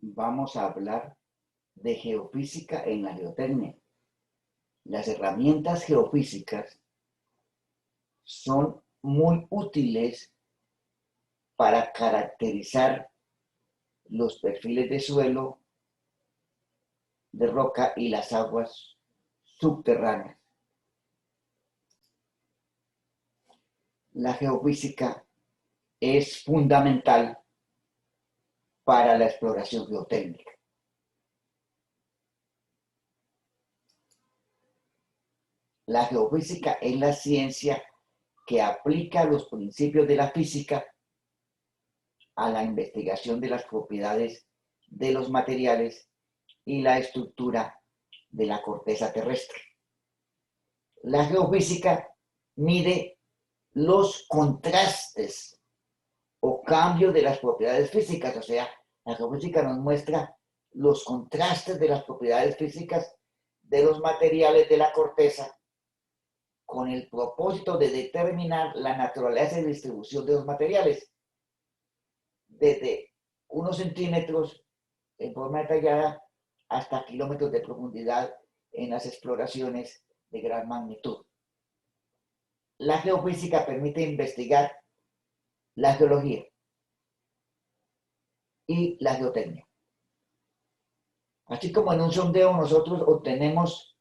vamos a hablar de geofísica en la geotecnia. Las herramientas geofísicas son muy útiles para caracterizar los perfiles de suelo, de roca y las aguas subterráneas. La geofísica es fundamental para la exploración geotécnica. La geofísica es la ciencia que aplica los principios de la física a la investigación de las propiedades de los materiales y la estructura de la corteza terrestre. La geofísica mide los contrastes o cambios de las propiedades físicas, o sea, la geofísica nos muestra los contrastes de las propiedades físicas de los materiales de la corteza con el propósito de determinar la naturaleza y distribución de los materiales desde unos centímetros en forma detallada hasta kilómetros de profundidad en las exploraciones de gran magnitud. La geofísica permite investigar la geología y la geotecnia. Así como en un sondeo nosotros obtenemos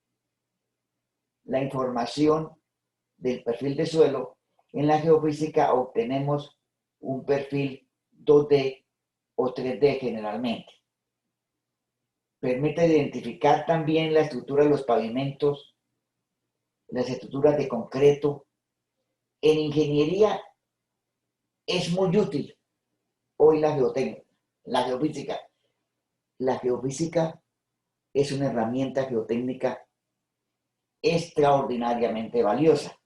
la información del perfil de suelo, en la geofísica obtenemos un perfil 2D o 3D generalmente. Permite identificar también la estructura de los pavimentos, las estructuras de concreto. En ingeniería es muy útil hoy la geotecnia, la geofísica. La geofísica es una herramienta geotécnica extraordinariamente valiosa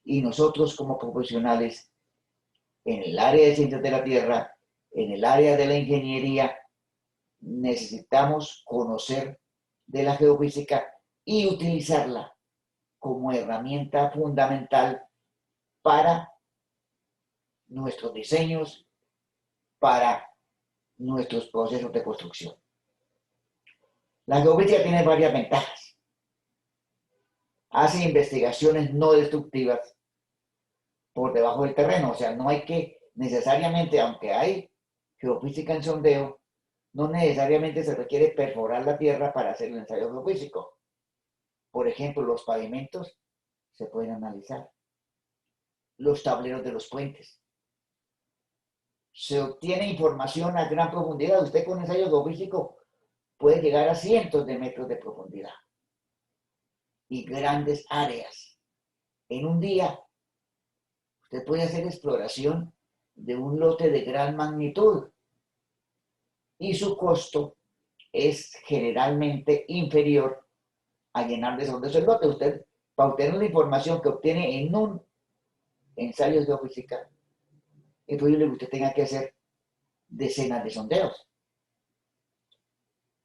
y nosotros como profesionales en el área de ciencias de la Tierra, en el área de la ingeniería, necesitamos conocer de la geofísica y utilizarla como herramienta fundamental para nuestros diseños, para nuestros procesos de construcción. La geofísica tiene varias ventajas. Hace investigaciones no destructivas por debajo del terreno, o sea, no hay que necesariamente, aunque hay geofísica en sondeo, no necesariamente se requiere perforar la tierra para hacer el ensayo geofísico. Por ejemplo, los pavimentos se pueden analizar, los tableros de los puentes. Se obtiene información a gran profundidad. Usted con ensayo geofísico puede llegar a cientos de metros de profundidad y grandes áreas. En un día, usted puede hacer exploración de un lote de gran magnitud y su costo es generalmente inferior a llenar de sondeos el lote. Usted, para obtener la información que obtiene en un ensayo geofísica, es posible que usted tenga que hacer decenas de sondeos.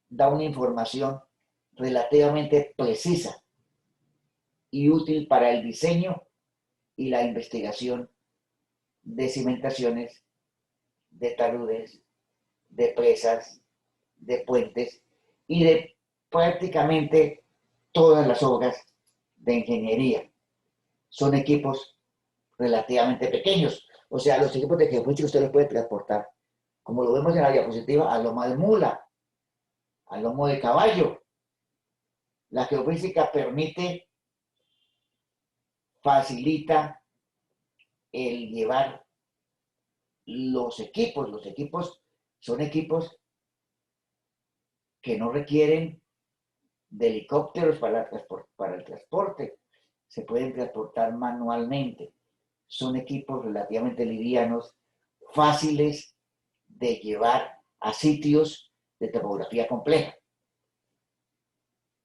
Da una información relativamente precisa y útil para el diseño y la investigación de cimentaciones, de taludes, de presas, de puentes y de prácticamente todas las obras de ingeniería. Son equipos relativamente pequeños. O sea, los equipos de geofísica usted los puede transportar, como lo vemos en la diapositiva, a loma de mula, a lomo de caballo. La geofísica permite, facilita el llevar los equipos. Los equipos son equipos que no requieren de helicópteros para el transporte. Se pueden transportar manualmente. Son equipos relativamente livianos, fáciles de llevar a sitios de topografía compleja.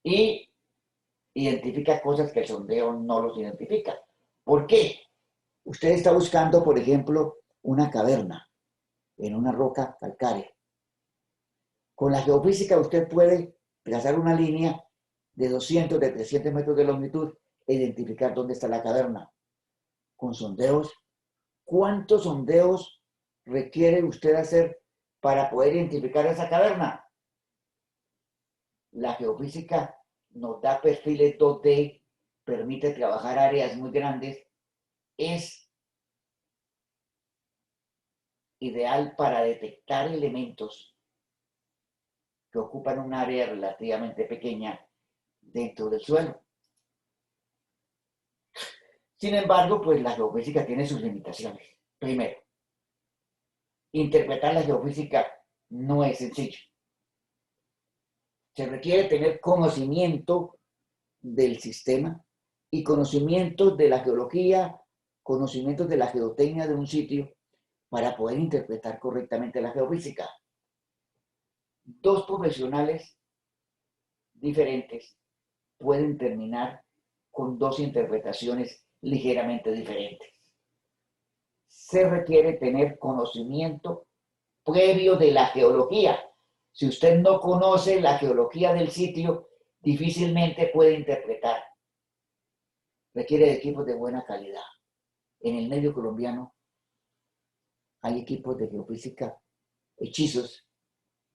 Y identifica cosas que el sondeo no los identifica. ¿Por qué? Usted está buscando, por ejemplo, una caverna en una roca calcárea. Con la geofísica usted puede trazar una línea de 200, de 300 metros de longitud e identificar dónde está la caverna. Con sondeos, ¿cuántos sondeos requiere usted hacer para poder identificar esa caverna. La geofísica nos da perfiles 2D, permite trabajar áreas muy grandes, es ideal para detectar elementos que ocupan un área relativamente pequeña dentro del suelo. Sin embargo, pues la geofísica tiene sus limitaciones. Primero, interpretar la geofísica no es sencillo. Se requiere tener conocimiento del sistema y conocimientos de la geología, conocimientos de la geotecnia de un sitio para poder interpretar correctamente la geofísica. Dos profesionales diferentes pueden terminar con dos interpretaciones ligeramente diferentes. Se requiere tener conocimiento previo de la geología. Si usted no conoce la geología del sitio, difícilmente puede interpretar. Requiere de equipos de buena calidad. En el medio colombiano hay equipos de geofísica hechizos,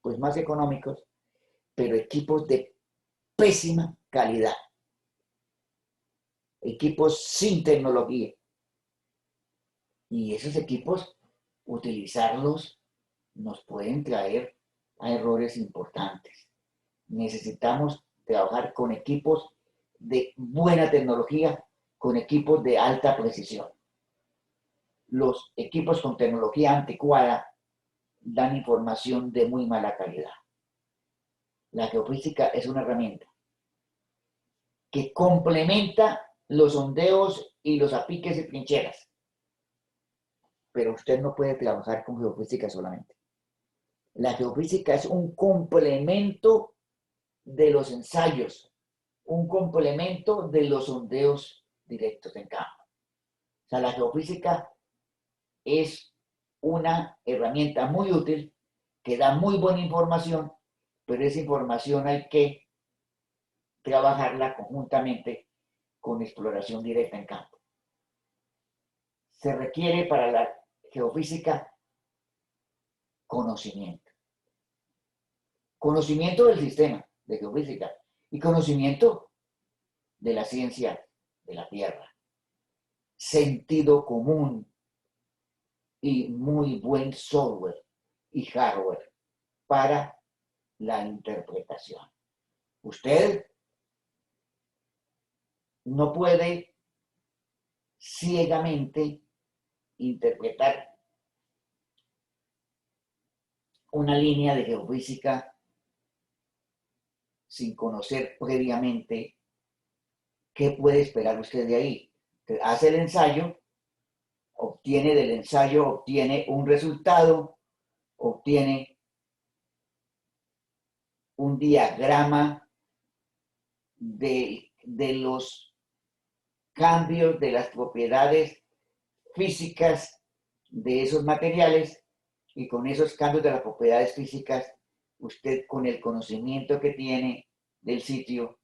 pues más económicos, pero equipos de pésima calidad. Equipos sin tecnología. Y esos equipos, utilizarlos nos pueden traer a errores importantes. Necesitamos trabajar con equipos de buena tecnología, con equipos de alta precisión. Los equipos con tecnología anticuada dan información de muy mala calidad. La geofísica es una herramienta que complementa los sondeos y los apiques y trincheras, pero usted no puede trabajar con geofísica solamente. La geofísica es un complemento de los ensayos, un complemento de los sondeos directos en campo. O sea, la geofísica es una herramienta muy útil que da muy buena información, pero esa información hay que trabajarla conjuntamente con exploración directa en campo. Se requiere para la geofísica conocimiento. Conocimiento del sistema de geofísica y conocimiento de la ciencia de la Tierra. Sentido común y muy buen software y hardware para la interpretación. Usted no puede ciegamente interpretar una línea de geofísica sin conocer previamente qué puede esperar usted de ahí. Hace el ensayo, obtiene del ensayo, obtiene un resultado, obtiene un diagrama de los cambios de las propiedades físicas de esos materiales y con esos cambios de las propiedades físicas, usted con el conocimiento que tiene del sitio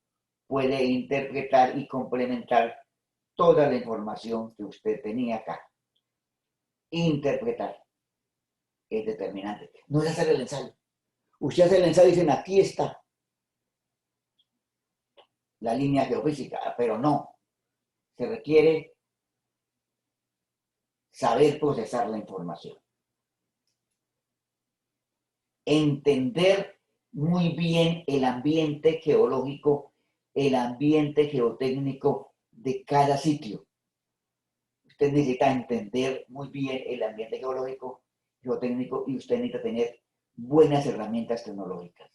puede interpretar y complementar toda la información que usted tenía acá. Interpretar es determinante. No es hacer el ensayo. Usted hace el ensayo y dicen, aquí está la línea geofísica, pero no. Se requiere saber procesar la información. Entender muy bien el ambiente geológico, el ambiente geotécnico de cada sitio. Usted necesita entender muy bien el ambiente geológico, geotécnico y usted necesita tener buenas herramientas tecnológicas,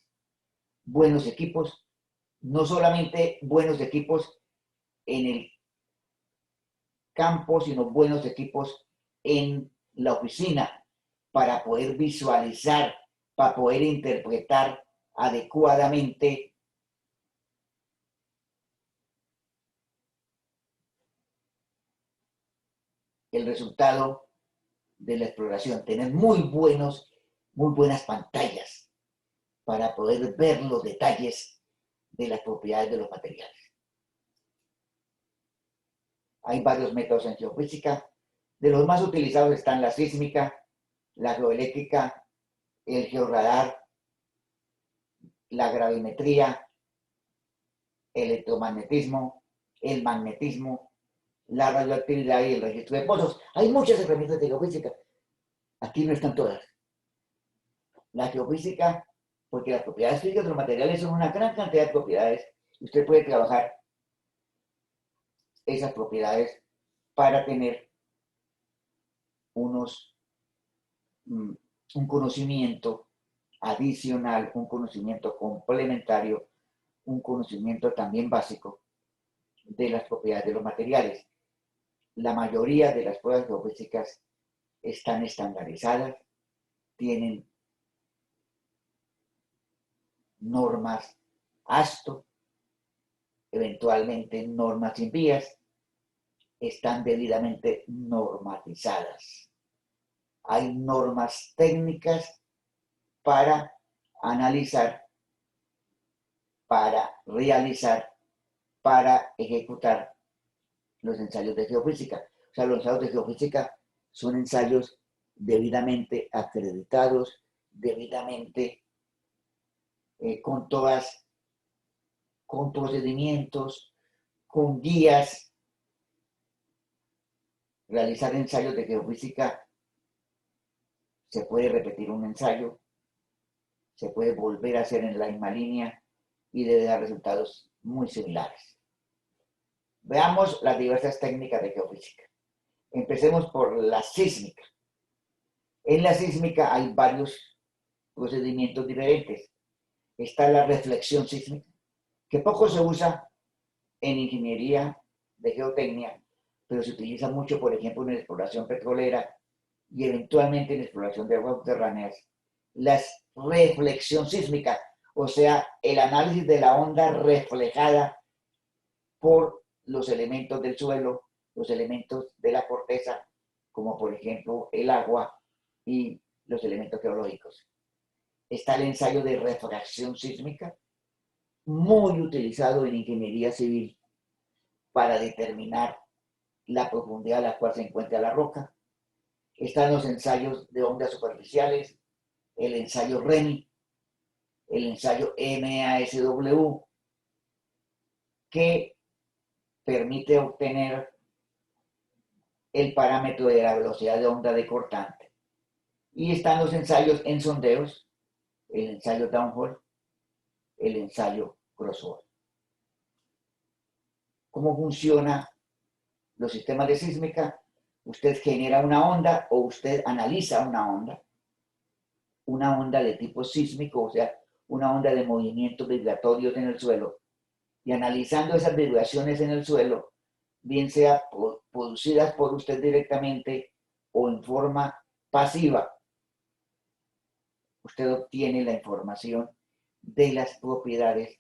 buenos equipos, no solamente buenos equipos en el campo, sino buenos equipos en la oficina para poder visualizar, para poder interpretar adecuadamente el resultado de la exploración. Tener muy buenas pantallas para poder ver los detalles de las propiedades de los materiales. Hay varios métodos en geofísica. De los más utilizados están la sísmica, la geoeléctrica, el georradar, la gravimetría, el electromagnetismo, el magnetismo, la radioactividad y el registro de pozos. Hay muchas herramientas de geofísica. Aquí no están todas. La geofísica, porque las propiedades físicas de los materiales son una gran cantidad de propiedades. Usted puede trabajar esas propiedades para tener un conocimiento adicional, un conocimiento complementario, un conocimiento también básico de las propiedades de los materiales. La mayoría de las pruebas geofísicas están estandarizadas, tienen normas ASTO, eventualmente normas sin vías, están debidamente normatizadas. Hay normas técnicas para analizar, para realizar, para ejecutar los ensayos de geofísica. O sea, los ensayos de geofísica son ensayos debidamente acreditados, debidamente con procedimientos, con guías. Realizar ensayos de geofísica, se puede repetir un ensayo, se puede volver a hacer en la misma línea y debe dar resultados muy similares. Veamos las diversas técnicas de geofísica. Empecemos por la sísmica. En la sísmica hay varios procedimientos diferentes. Está la reflexión sísmica, que poco se usa en ingeniería de geotecnia, pero se utiliza mucho, por ejemplo, en exploración petrolera y eventualmente en exploración de aguas subterráneas. La reflexión sísmica, o sea, el análisis de la onda reflejada por los elementos del suelo, los elementos de la corteza, como por ejemplo el agua y los elementos geológicos. Está el ensayo de refracción sísmica, muy utilizado en ingeniería civil para determinar la profundidad a la cual se encuentra la roca. Están los ensayos de ondas superficiales, el ensayo REMI, el ensayo MASW, que permite obtener el parámetro de la velocidad de onda de cortante. Y están los ensayos en sondeos, el ensayo downhole, el ensayo crosshole. ¿Cómo funcionan los sistemas de sísmica? Usted genera una onda o usted analiza una onda de tipo sísmico, o sea, una onda de movimientos vibratorios en el suelo, y analizando esas vibraciones en el suelo, bien sea producidas por usted directamente o en forma pasiva, usted obtiene la información de las propiedades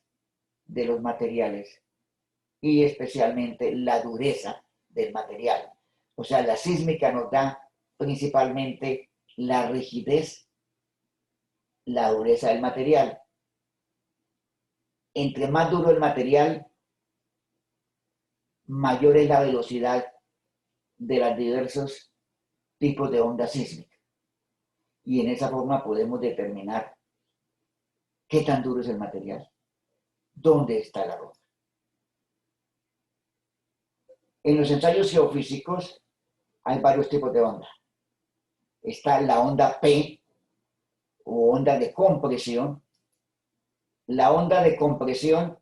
de los materiales y especialmente la dureza del material. O sea, la sísmica nos da principalmente la rigidez, la dureza del material. Entre más duro el material, mayor es la velocidad de los diversos tipos de ondas sísmicas. Y en esa forma podemos determinar qué tan duro es el material, dónde está la roca. En los ensayos geofísicos hay varios tipos de onda. Está la onda P o onda de compresión. La onda de compresión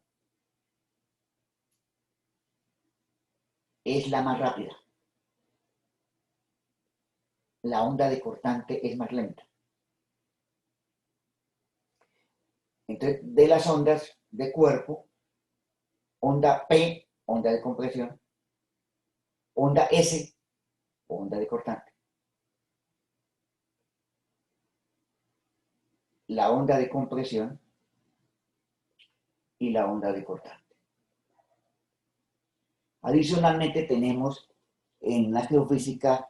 es la más rápida. La onda de cortante es más lenta. Entonces, de las ondas de cuerpo, onda P, onda de compresión, onda S, onda de cortante. La onda de compresión y la onda de cortante. Adicionalmente tenemos en la geofísica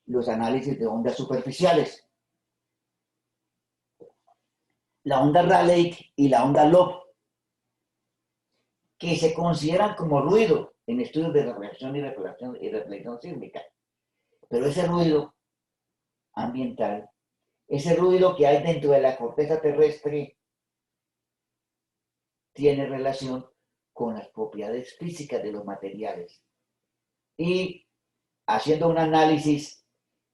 los análisis de ondas superficiales. La onda Rayleigh y la onda Loeb, que se consideran como ruido en estudios de reflexión y reflexión sísmica. Pero ese ruido ambiental Ese ruido que hay dentro de la corteza terrestre tiene relación con las propiedades físicas de los materiales. Y haciendo un análisis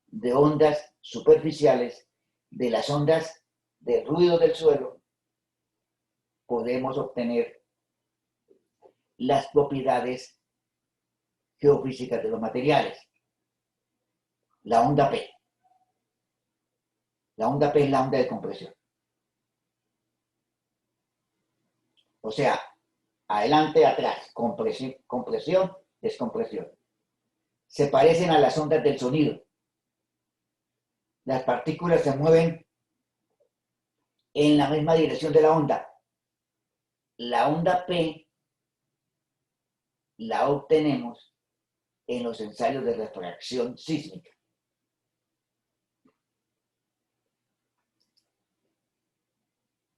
de ondas superficiales, de las ondas de ruido del suelo, podemos obtener las propiedades geofísicas de los materiales. La onda P. La onda P es la onda de compresión. O sea, adelante, atrás, compresión, compresión, descompresión. Se parecen a las ondas del sonido. Las partículas se mueven en la misma dirección de la onda. La onda P la obtenemos en los ensayos de refracción sísmica.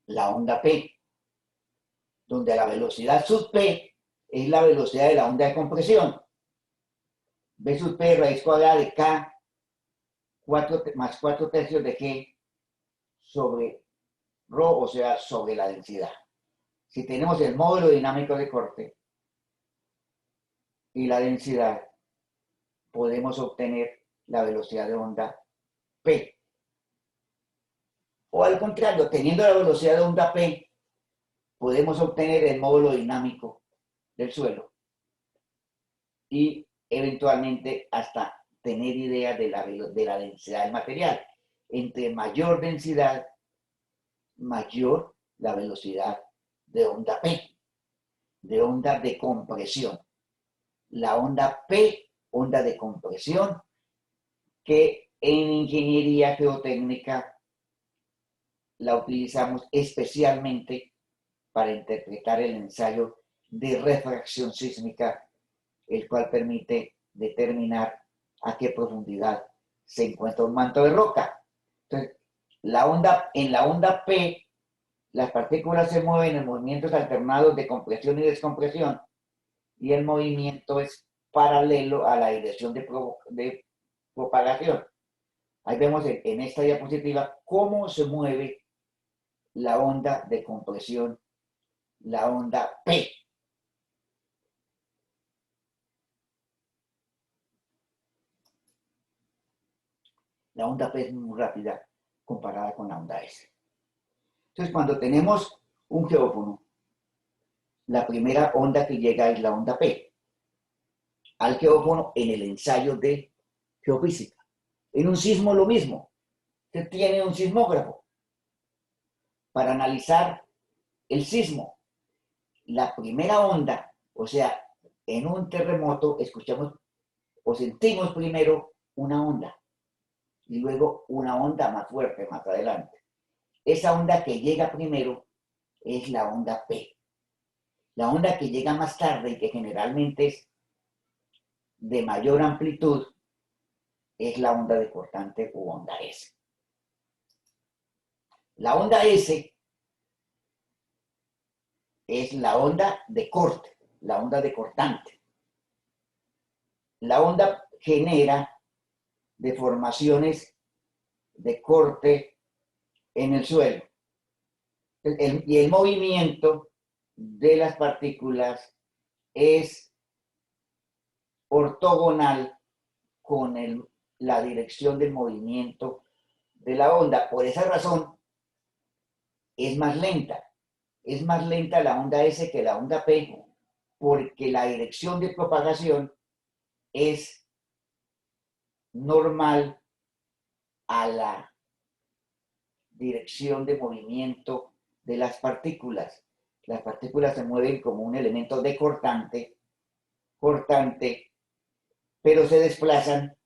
La onda P, donde la velocidad sub P es la velocidad de la onda de compresión. B sub P raíz cuadrada de K 4, más 4 tercios de G sobre ρ, o sea, sobre la densidad. Si tenemos el módulo dinámico de corte y la densidad, podemos obtener la velocidad de onda P. O al contrario, teniendo la velocidad de onda P, podemos obtener el módulo dinámico del suelo y eventualmente hasta tener idea de la densidad del material. Entre mayor densidad, mayor la velocidad de onda P, de onda de compresión. La onda P, onda de compresión, que en ingeniería geotécnica la utilizamos especialmente para interpretar el ensayo de refracción sísmica, el cual permite determinar a qué profundidad se encuentra un manto de roca. Entonces, en la onda P, las partículas se mueven en movimientos alternados de compresión y descompresión, y el movimiento es paralelo a la dirección de propagación. Ahí vemos en esta diapositiva cómo se mueve la onda de compresión, la onda P. La onda P es muy rápida comparada con la onda S. Entonces, cuando tenemos un geófono, la primera onda que llega es la onda P al geófono en el ensayo de geofísica. En un sismo lo mismo. Usted tiene un sismógrafo para analizar el sismo. La primera onda, o sea, en un terremoto escuchamos o sentimos primero una onda y luego una onda más fuerte más adelante. Esa onda que llega primero es la onda P. La onda que llega más tarde y que generalmente es de mayor amplitud es la onda de cortante u onda S. La onda S es la onda de corte, la onda de cortante. La onda genera deformaciones de corte en el suelo. Y el movimiento de las partículas es ortogonal con la dirección del movimiento de la onda. Por esa razón, es más lenta. Es más lenta la onda S que la onda P, porque la dirección de propagación es normal a la dirección de movimiento de las partículas. Las partículas se mueven como un elemento decortante, cortante, pero se desplazan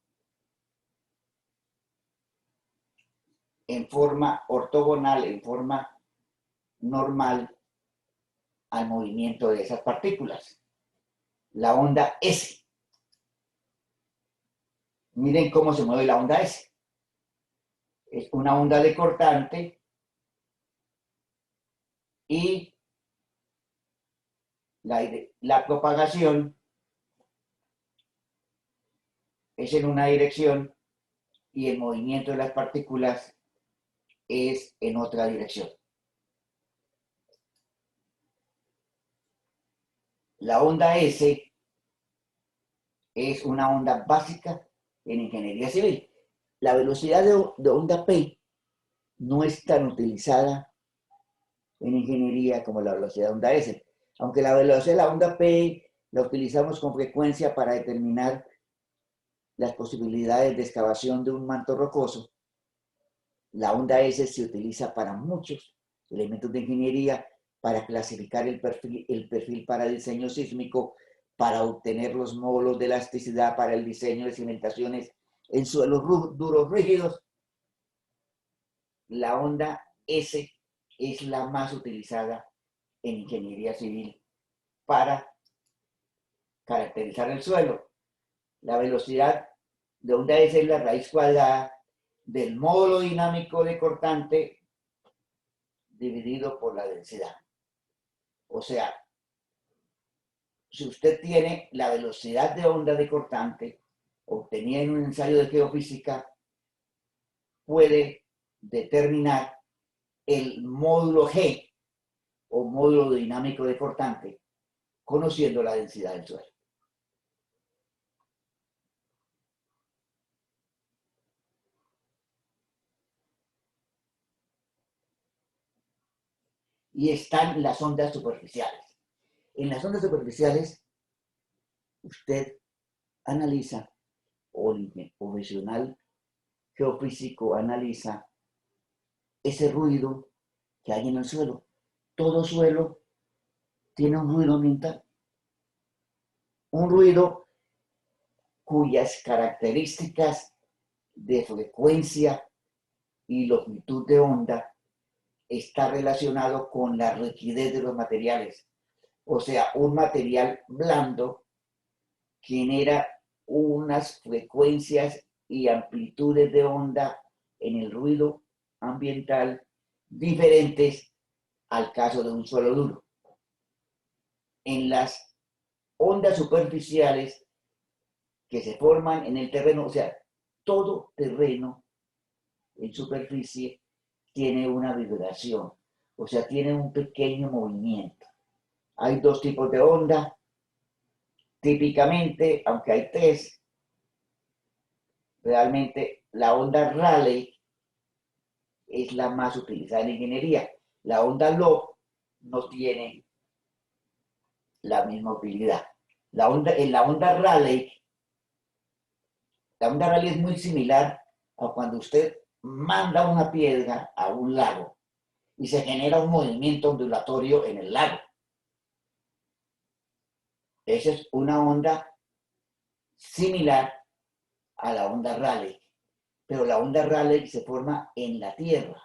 en forma ortogonal, en forma normal al movimiento de esas partículas. La onda S. Miren cómo se mueve la onda S. Es una onda decortante y la propagación es en una dirección y el movimiento de las partículas es en otra dirección. La onda S es una onda básica en ingeniería civil. La velocidad de onda P no es tan utilizada en ingeniería como la velocidad de onda S. Aunque la velocidad de la onda P la utilizamos con frecuencia para determinar las posibilidades de excavación de un manto rocoso, la onda S se utiliza para muchos elementos de ingeniería, para clasificar el perfil para diseño sísmico, para obtener los módulos de elasticidad para el diseño de cimentaciones en suelos duros rígidos. La onda S es la más utilizada en ingeniería civil para caracterizar el suelo. La velocidad de onda S es la raíz cuadrada del módulo dinámico de cortante dividido por la densidad. O sea, si usted tiene la velocidad de onda de cortante obtenida en un ensayo de geofísica, puede determinar el módulo G o módulo dinámico de cortante conociendo la densidad del suelo. Y están las ondas superficiales. En las ondas superficiales, usted analiza, o el profesional geofísico analiza ese ruido que hay en el suelo. Todo suelo tiene un ruido ambiental. Un ruido cuyas características de frecuencia y longitud de onda está relacionado con la rigidez de los materiales. O sea, un material blando genera unas frecuencias y amplitudes de onda en el ruido ambiental diferentes al caso de un suelo duro. En las ondas superficiales que se forman en el terreno, o sea, todo terreno en superficie tiene una vibración, o sea, tiene un pequeño movimiento. Hay dos tipos de onda, típicamente, aunque hay tres, realmente la onda Rayleigh es la más utilizada en ingeniería. La onda Loeb no tiene la misma utilidad. En la onda Rayleigh es muy similar a cuando usted manda una piedra a un lago y se genera un movimiento ondulatorio en el lago. Esa es una onda similar a la onda Rayleigh, pero la onda Rayleigh se forma en la tierra.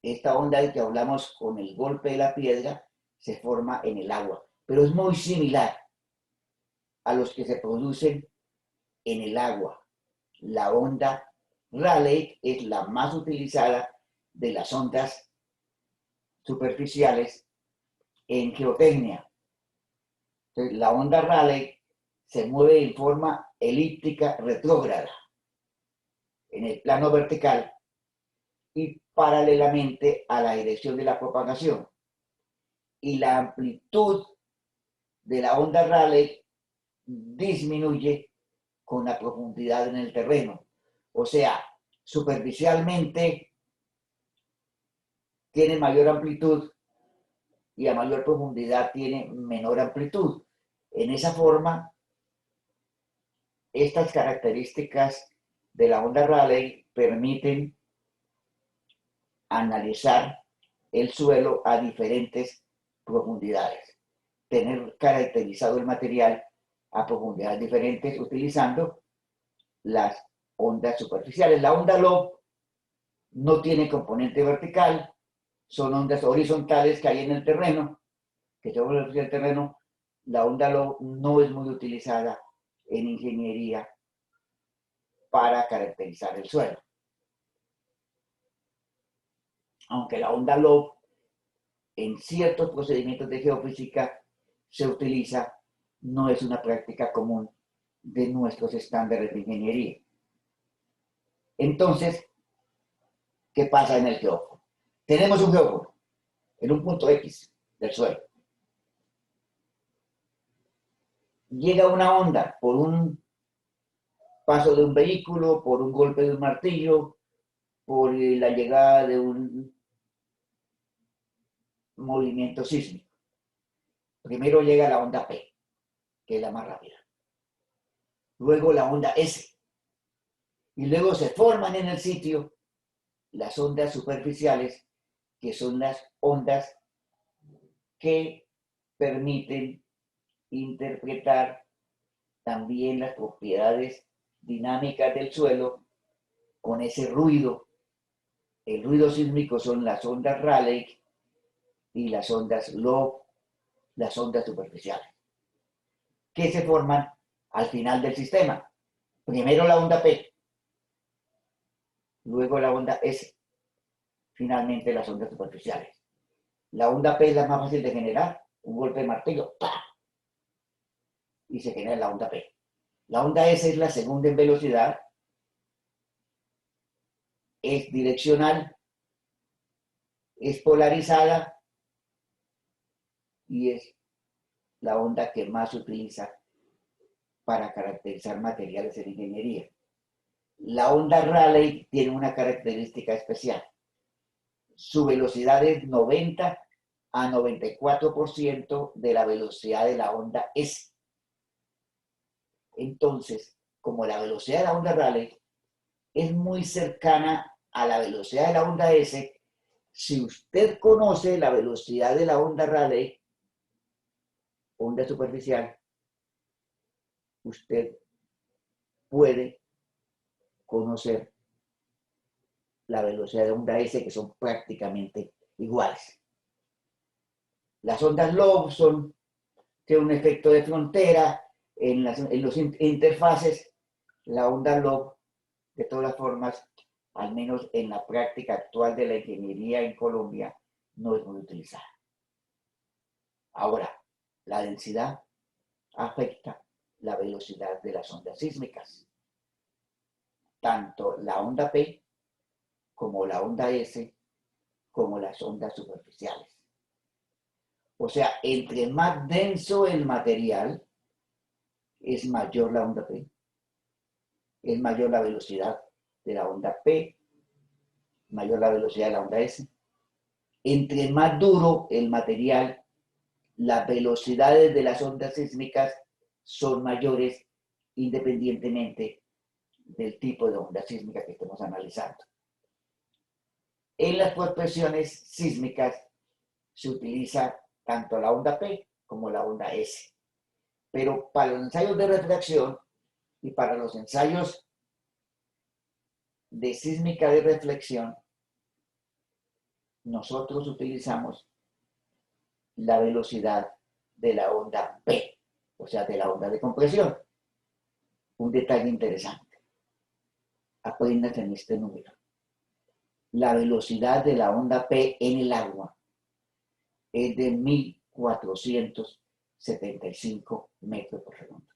Esta onda de que hablamos con el golpe de la piedra se forma en el agua, pero es muy similar a los que se producen en el agua. La onda Rayleigh es la más utilizada de las ondas superficiales en geotecnia. Entonces, la onda Rayleigh se mueve en forma elíptica retrógrada en el plano vertical y paralelamente a la dirección de la propagación. Y la amplitud de la onda Rayleigh disminuye con la profundidad en el terreno. O sea, superficialmente tiene mayor amplitud y a mayor profundidad tiene menor amplitud. En esa forma, estas características de la onda Rayleigh permiten analizar el suelo a diferentes profundidades, tener caracterizado el material a profundidades diferentes utilizando las ondas superficiales. La onda Loeb no tiene componente vertical, son ondas horizontales que hay en el terreno, que se mueven en el terreno. La onda Loeb no es muy utilizada en ingeniería para caracterizar el suelo. Aunque la onda Loeb en ciertos procedimientos de geofísica se utiliza, no es una práctica común de nuestros estándares de ingeniería. Entonces, ¿Qué pasa en el geóforo? Tenemos un geóforo en un punto X del suelo. Llega una onda por un paso de un vehículo, por un golpe de un martillo, por la llegada de un movimiento sísmico. Primero llega la onda P, que es la más rápida. Luego la onda S. Y luego se forman en el sitio las ondas superficiales, que son las ondas que permiten interpretar también las propiedades dinámicas del suelo con ese ruido. El ruido sísmico son las ondas Rayleigh y las ondas Loeb, las ondas superficiales, que se forman al final del sistema. Primero la onda P, luego la onda S, finalmente las ondas superficiales. La onda P es la más fácil de generar, un golpe de martillo, ¡pah! Y se genera la onda P. La onda S es la segunda en velocidad, es direccional, es polarizada y es la onda que más se utiliza para caracterizar materiales en ingeniería. La onda Rayleigh tiene una característica especial. Su velocidad es 90 a 94% de la velocidad de la onda S. Entonces, como la velocidad de la onda Rayleigh es muy cercana a la velocidad de la onda S, si usted conoce la velocidad de la onda Rayleigh, onda superficial, usted puede conocer la velocidad de onda S, que son prácticamente iguales. Las ondas Loeb son que un efecto de frontera en los interfaces. La onda Loeb, de todas formas, al menos en la práctica actual de la ingeniería en Colombia, no es muy utilizada. Ahora, la densidad afecta la velocidad de las ondas sísmicas. Tanto la onda P como la onda S como las ondas superficiales. O sea, entre más denso el material, es mayor la onda P, es mayor la velocidad de la onda P, mayor la velocidad de la onda S. Entre más duro el material, las velocidades de las ondas sísmicas son mayores independientemente del tipo de onda sísmica que estemos analizando. En las prospecciones sísmicas se utiliza tanto la onda P como la onda S. Pero para los ensayos de refracción y para los ensayos de sísmica de reflexión, nosotros utilizamos la velocidad de la onda P, o sea, de la onda de compresión. Un detalle interesante. Aprendan en este número. La velocidad de la onda P en el agua es de 1475 metros por segundo.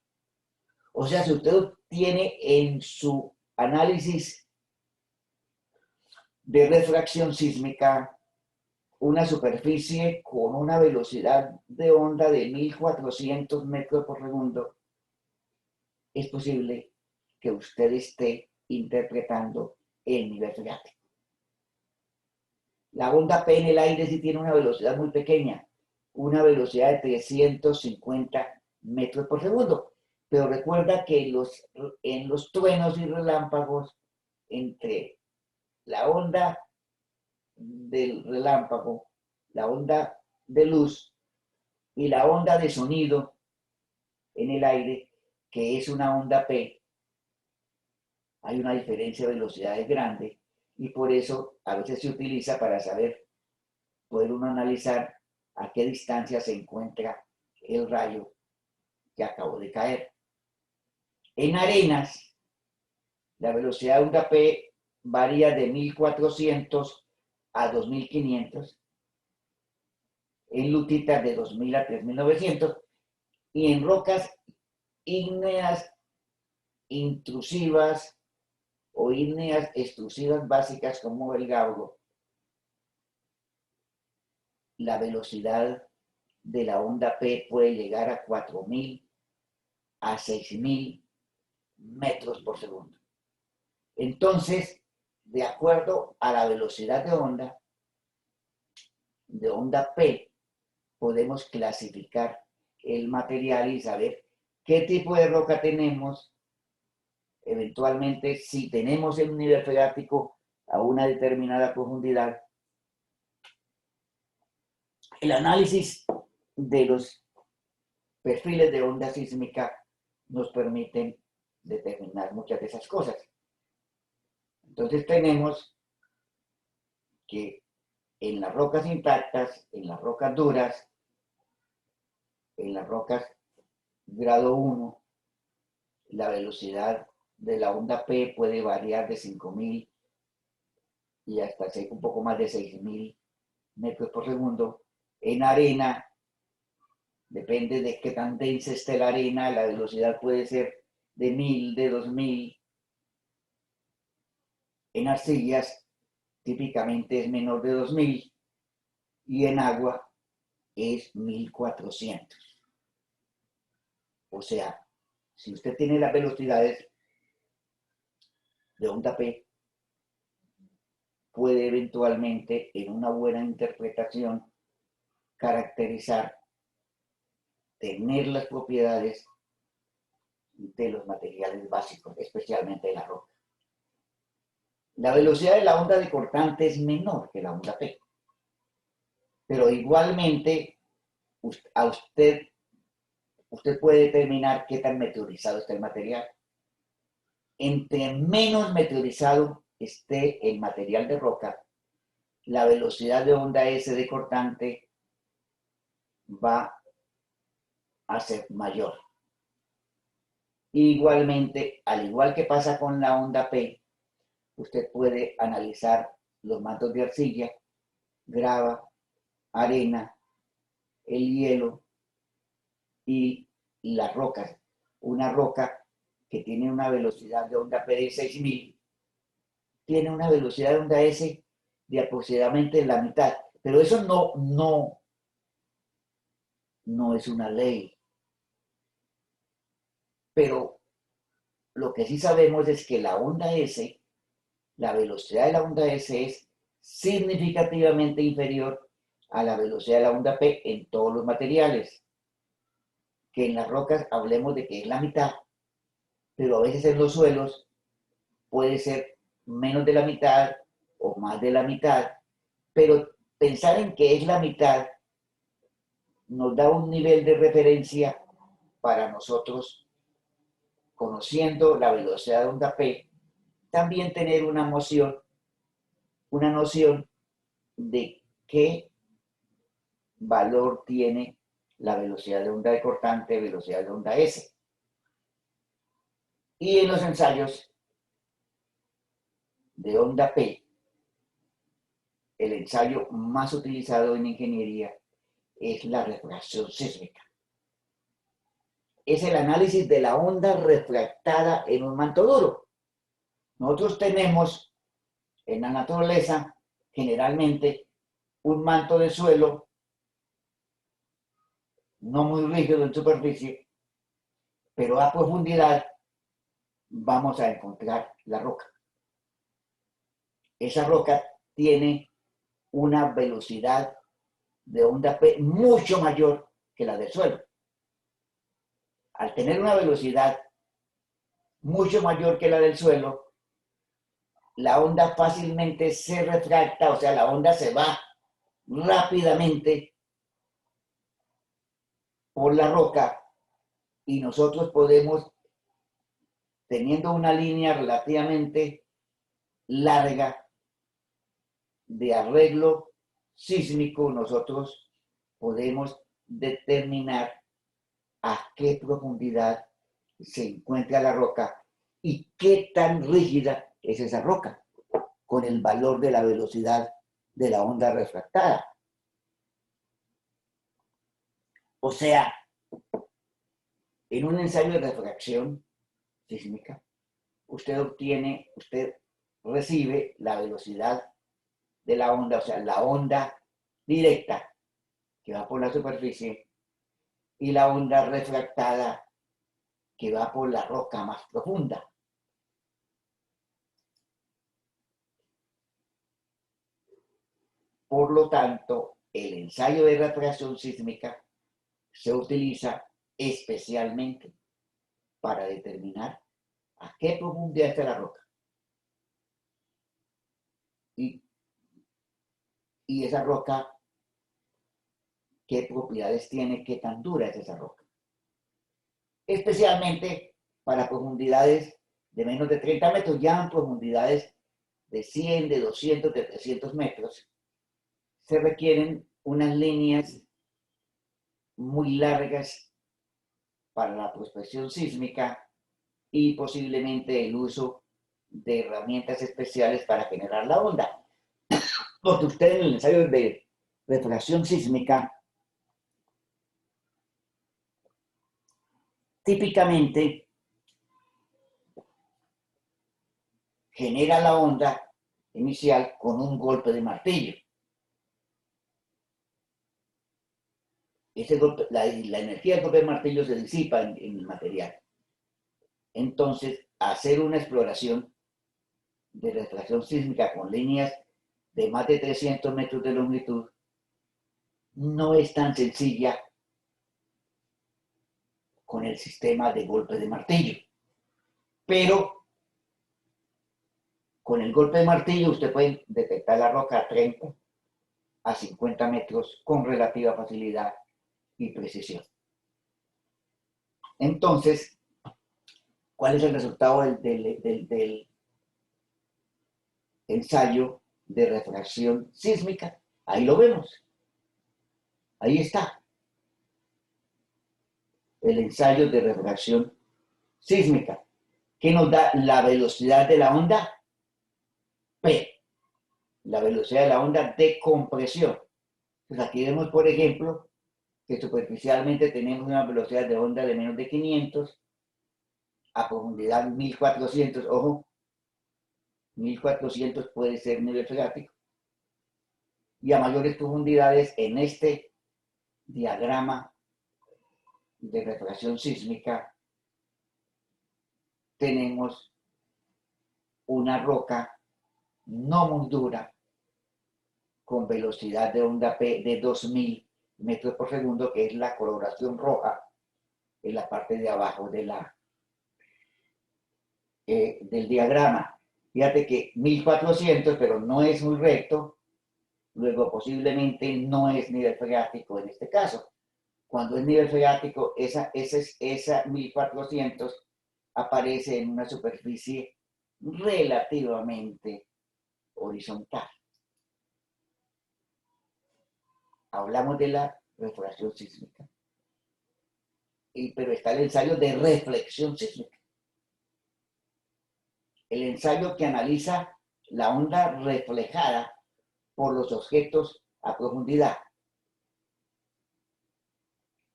O sea, si usted tiene en su análisis de refracción sísmica una superficie con una velocidad de onda de 1400 metros por segundo, es posible que usted esté interpretando el nivel freático. La onda P en el aire sí tiene una velocidad muy pequeña, una velocidad de 350 metros por segundo. Pero recuerda que en los truenos y relámpagos, entre la onda del relámpago, la onda de luz y la onda de sonido en el aire, que es una onda P, hay una diferencia de velocidades grande y por eso a veces se utiliza para poder uno analizar a qué distancia se encuentra el rayo que acabó de caer. En arenas, la velocidad de onda P varía de 1400 a 2500, en lutitas de 2000 a 3900 y en rocas ígneas intrusivas o ígneas extrusivas básicas como el gauro, la velocidad de la onda P puede llegar a 4.000 a 6.000 metros por segundo. Entonces, de acuerdo a la velocidad de onda P, podemos clasificar el material y saber qué tipo de roca tenemos, eventualmente si tenemos un nivel freático a una determinada profundidad. El análisis de los perfiles de onda sísmica nos permiten determinar muchas de esas cosas. Entonces tenemos que en las rocas intactas, en las rocas duras, en las rocas grado 1, la velocidad de la onda P puede variar de 5.000 y hasta un poco más de 6.000 metros por segundo. En arena, depende de qué tan densa esté la arena, la velocidad puede ser de 1.000, de 2.000. En arcillas, típicamente es menor de 2.000 y en agua es 1.400. O sea, si usted tiene las velocidades de onda P, puede eventualmente en una buena interpretación caracterizar, tener las propiedades de los materiales básicos, especialmente de la roca. La velocidad de la onda de cortante es menor que la onda P, pero igualmente usted puede determinar qué tan meteorizado está el material. Entre menos meteorizado esté el material de roca, la velocidad de onda S de cortante va a ser mayor. Igualmente, al igual que pasa con la onda P, usted puede analizar los mantos de arcilla, grava, arena, el hielo y las rocas. Una roca que tiene una velocidad de onda P de 6.000 tiene una velocidad de onda S de aproximadamente la mitad. Pero eso no es una ley. Pero lo que sí sabemos es que la onda S, la velocidad de la onda S es significativamente inferior a la velocidad de la onda P en todos los materiales. Que en las rocas hablemos de que es la mitad, pero a veces en los suelos puede ser menos de la mitad o más de la mitad, pero pensar en que es la mitad nos da un nivel de referencia para nosotros, conociendo la velocidad de onda P, también tener una noción de qué valor tiene la velocidad de onda de cortante, velocidad de onda S. Y en los ensayos de onda P, el ensayo más utilizado en ingeniería es la refracción sísmica. Es el análisis de la onda refractada en un manto duro. Nosotros tenemos en la naturaleza generalmente un manto de suelo no muy rígido en superficie, pero a profundidad vamos a encontrar la roca. Esa roca tiene una velocidad de onda P mucho mayor que la del suelo. Al tener una velocidad mucho mayor que la del suelo, la onda fácilmente se refracta, o sea, la onda se va rápidamente por la roca y nosotros podemos, teniendo una línea relativamente larga de arreglo sísmico, nosotros podemos determinar a qué profundidad se encuentra la roca y qué tan rígida es esa roca con el valor de la velocidad de la onda refractada. O sea, en un ensayo de refracción sísmica, usted recibe la velocidad de la onda, o sea, la onda directa que va por la superficie y la onda refractada que va por la roca más profunda. Por lo tanto, el ensayo de refracción sísmica se utiliza especialmente para determinar a qué profundidad está la roca. Y esa roca, qué propiedades tiene, qué tan dura es esa roca. Especialmente para profundidades de menos de 30 metros, ya en profundidades de 100, de 200, de 300 metros, se requieren unas líneas muy largas para la prospección sísmica y posiblemente el uso de herramientas especiales para generar la onda. Porque usted en el ensayo de refracción sísmica típicamente genera la onda inicial con un golpe de martillo. Ese golpe, la energía del golpe de martillo se disipa en el material. Entonces, hacer una exploración de refracción sísmica con líneas de más de 300 metros de longitud no es tan sencilla con el sistema de golpe de martillo. Pero con el golpe de martillo usted puede detectar la roca a 30 a 50 metros con relativa facilidad y precisión. Entonces, ¿cuál es el resultado del ensayo de refracción sísmica? Ahí lo vemos. Ahí está. El ensayo de refracción sísmica, que nos da la velocidad de la onda P, la velocidad de la onda de compresión. Entonces aquí vemos, por ejemplo, que superficialmente tenemos una velocidad de onda de menos de 500 a profundidad 1400, ojo, 1400 puede ser nivel freático, y a mayores profundidades en este diagrama de refracción sísmica tenemos una roca no muy dura con velocidad de onda P de 2000 metros por segundo, que es la coloración roja en la parte de abajo de del diagrama. Fíjate que 1400, pero no es muy recto, luego posiblemente no es nivel freático en este caso. Cuando es nivel freático, esa 1400 aparece en una superficie relativamente horizontal. Hablamos de la refracción sísmica, pero está el ensayo de reflexión sísmica. El ensayo que analiza la onda reflejada por los objetos a profundidad.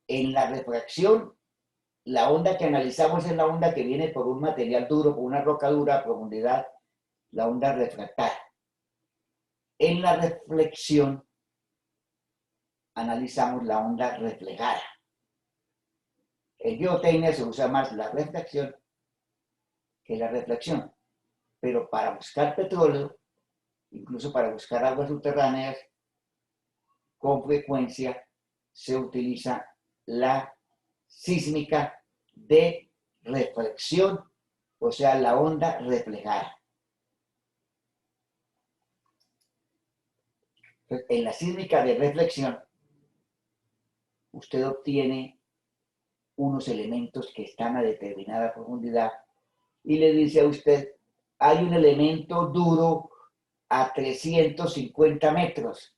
En la refracción, la onda que analizamos es la onda que viene por un material duro, por una roca dura a profundidad, la onda refractada. En la reflexión, analizamos la onda reflejada. En geotecnia se usa más la refracción que la reflexión, pero para buscar petróleo, incluso para buscar aguas subterráneas, con frecuencia se utiliza la sísmica de reflexión, o sea, la onda reflejada. Entonces, en la sísmica de reflexión, usted obtiene unos elementos que están a determinada profundidad y le dice a usted, hay un elemento duro a 350 metros,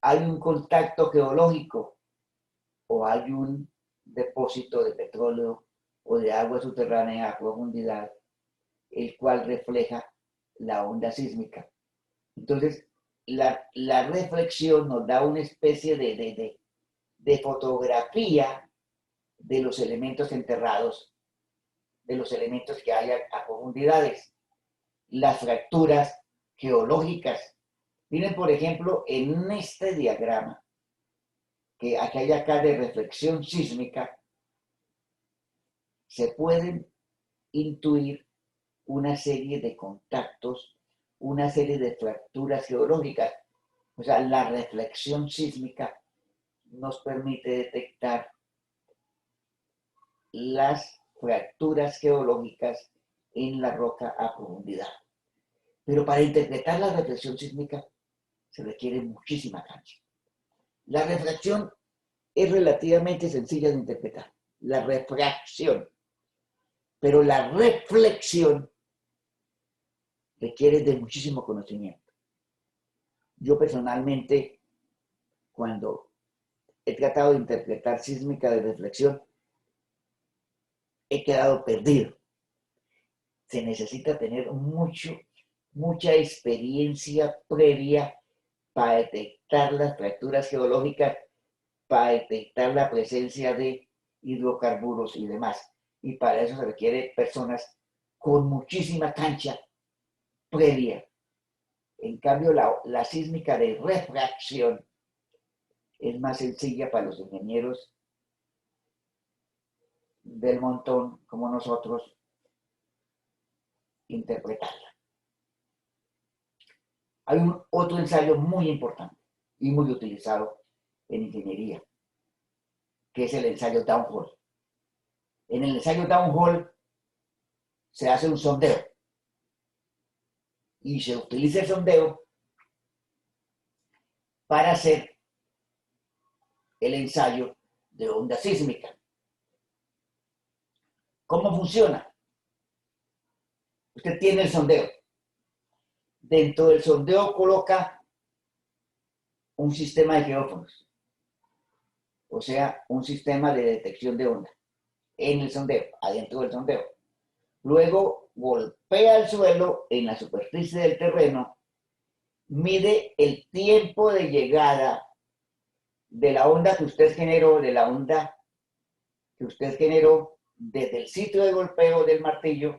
hay un contacto geológico o hay un depósito de petróleo o de agua subterránea a profundidad, el cual refleja la onda sísmica. Entonces, la reflexión nos da una especie de fotografía de los elementos enterrados de los elementos que hay a profundidades. Las fracturas geológicas. Miren, por ejemplo, en este diagrama que aquí hay acá de reflexión sísmica, se pueden intuir una serie de contactos, una serie de fracturas geológicas. O sea, la reflexión sísmica nos permite detectar las fracturas geológicas en la roca a profundidad. Pero para interpretar la reflexión sísmica se requiere muchísima cancha. La refracción es relativamente sencilla de interpretar, la refracción, pero la reflexión requiere de muchísimo conocimiento. Yo personalmente, cuando he tratado de interpretar sísmica de reflexión, he quedado perdido. Se necesita tener mucha experiencia previa para detectar las fracturas geológicas, para detectar la presencia de hidrocarburos y demás. Y para eso se requiere personas con muchísima cancha previa. En cambio, la sísmica de refracción es más sencilla para los ingenieros del montón como nosotros interpretarla. Hay otro ensayo muy importante y muy utilizado en ingeniería, que es el ensayo downhole. En el ensayo downhole se hace un sondeo y se utiliza el sondeo para hacer el ensayo de onda sísmica. ¿Cómo funciona? Usted tiene el sondeo. Dentro del sondeo coloca un sistema de geófonos, o sea, un sistema de detección de onda en el sondeo, adentro del sondeo. Luego golpea el suelo en la superficie del terreno, mide el tiempo de llegada de la onda que usted generó, desde el sitio de golpeo del martillo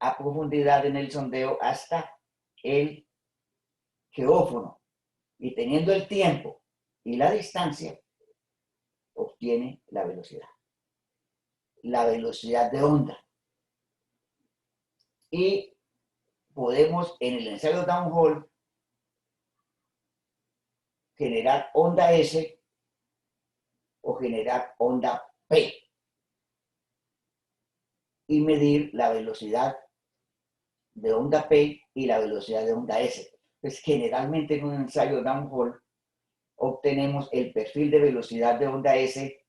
a profundidad en el sondeo hasta el geófono. Y teniendo el tiempo y la distancia, obtiene la velocidad de onda. Y podemos en el ensayo downhole generar onda S o generar onda P y medir la velocidad de onda P y la velocidad de onda S. Pues generalmente en un ensayo downhole obtenemos el perfil de velocidad de onda S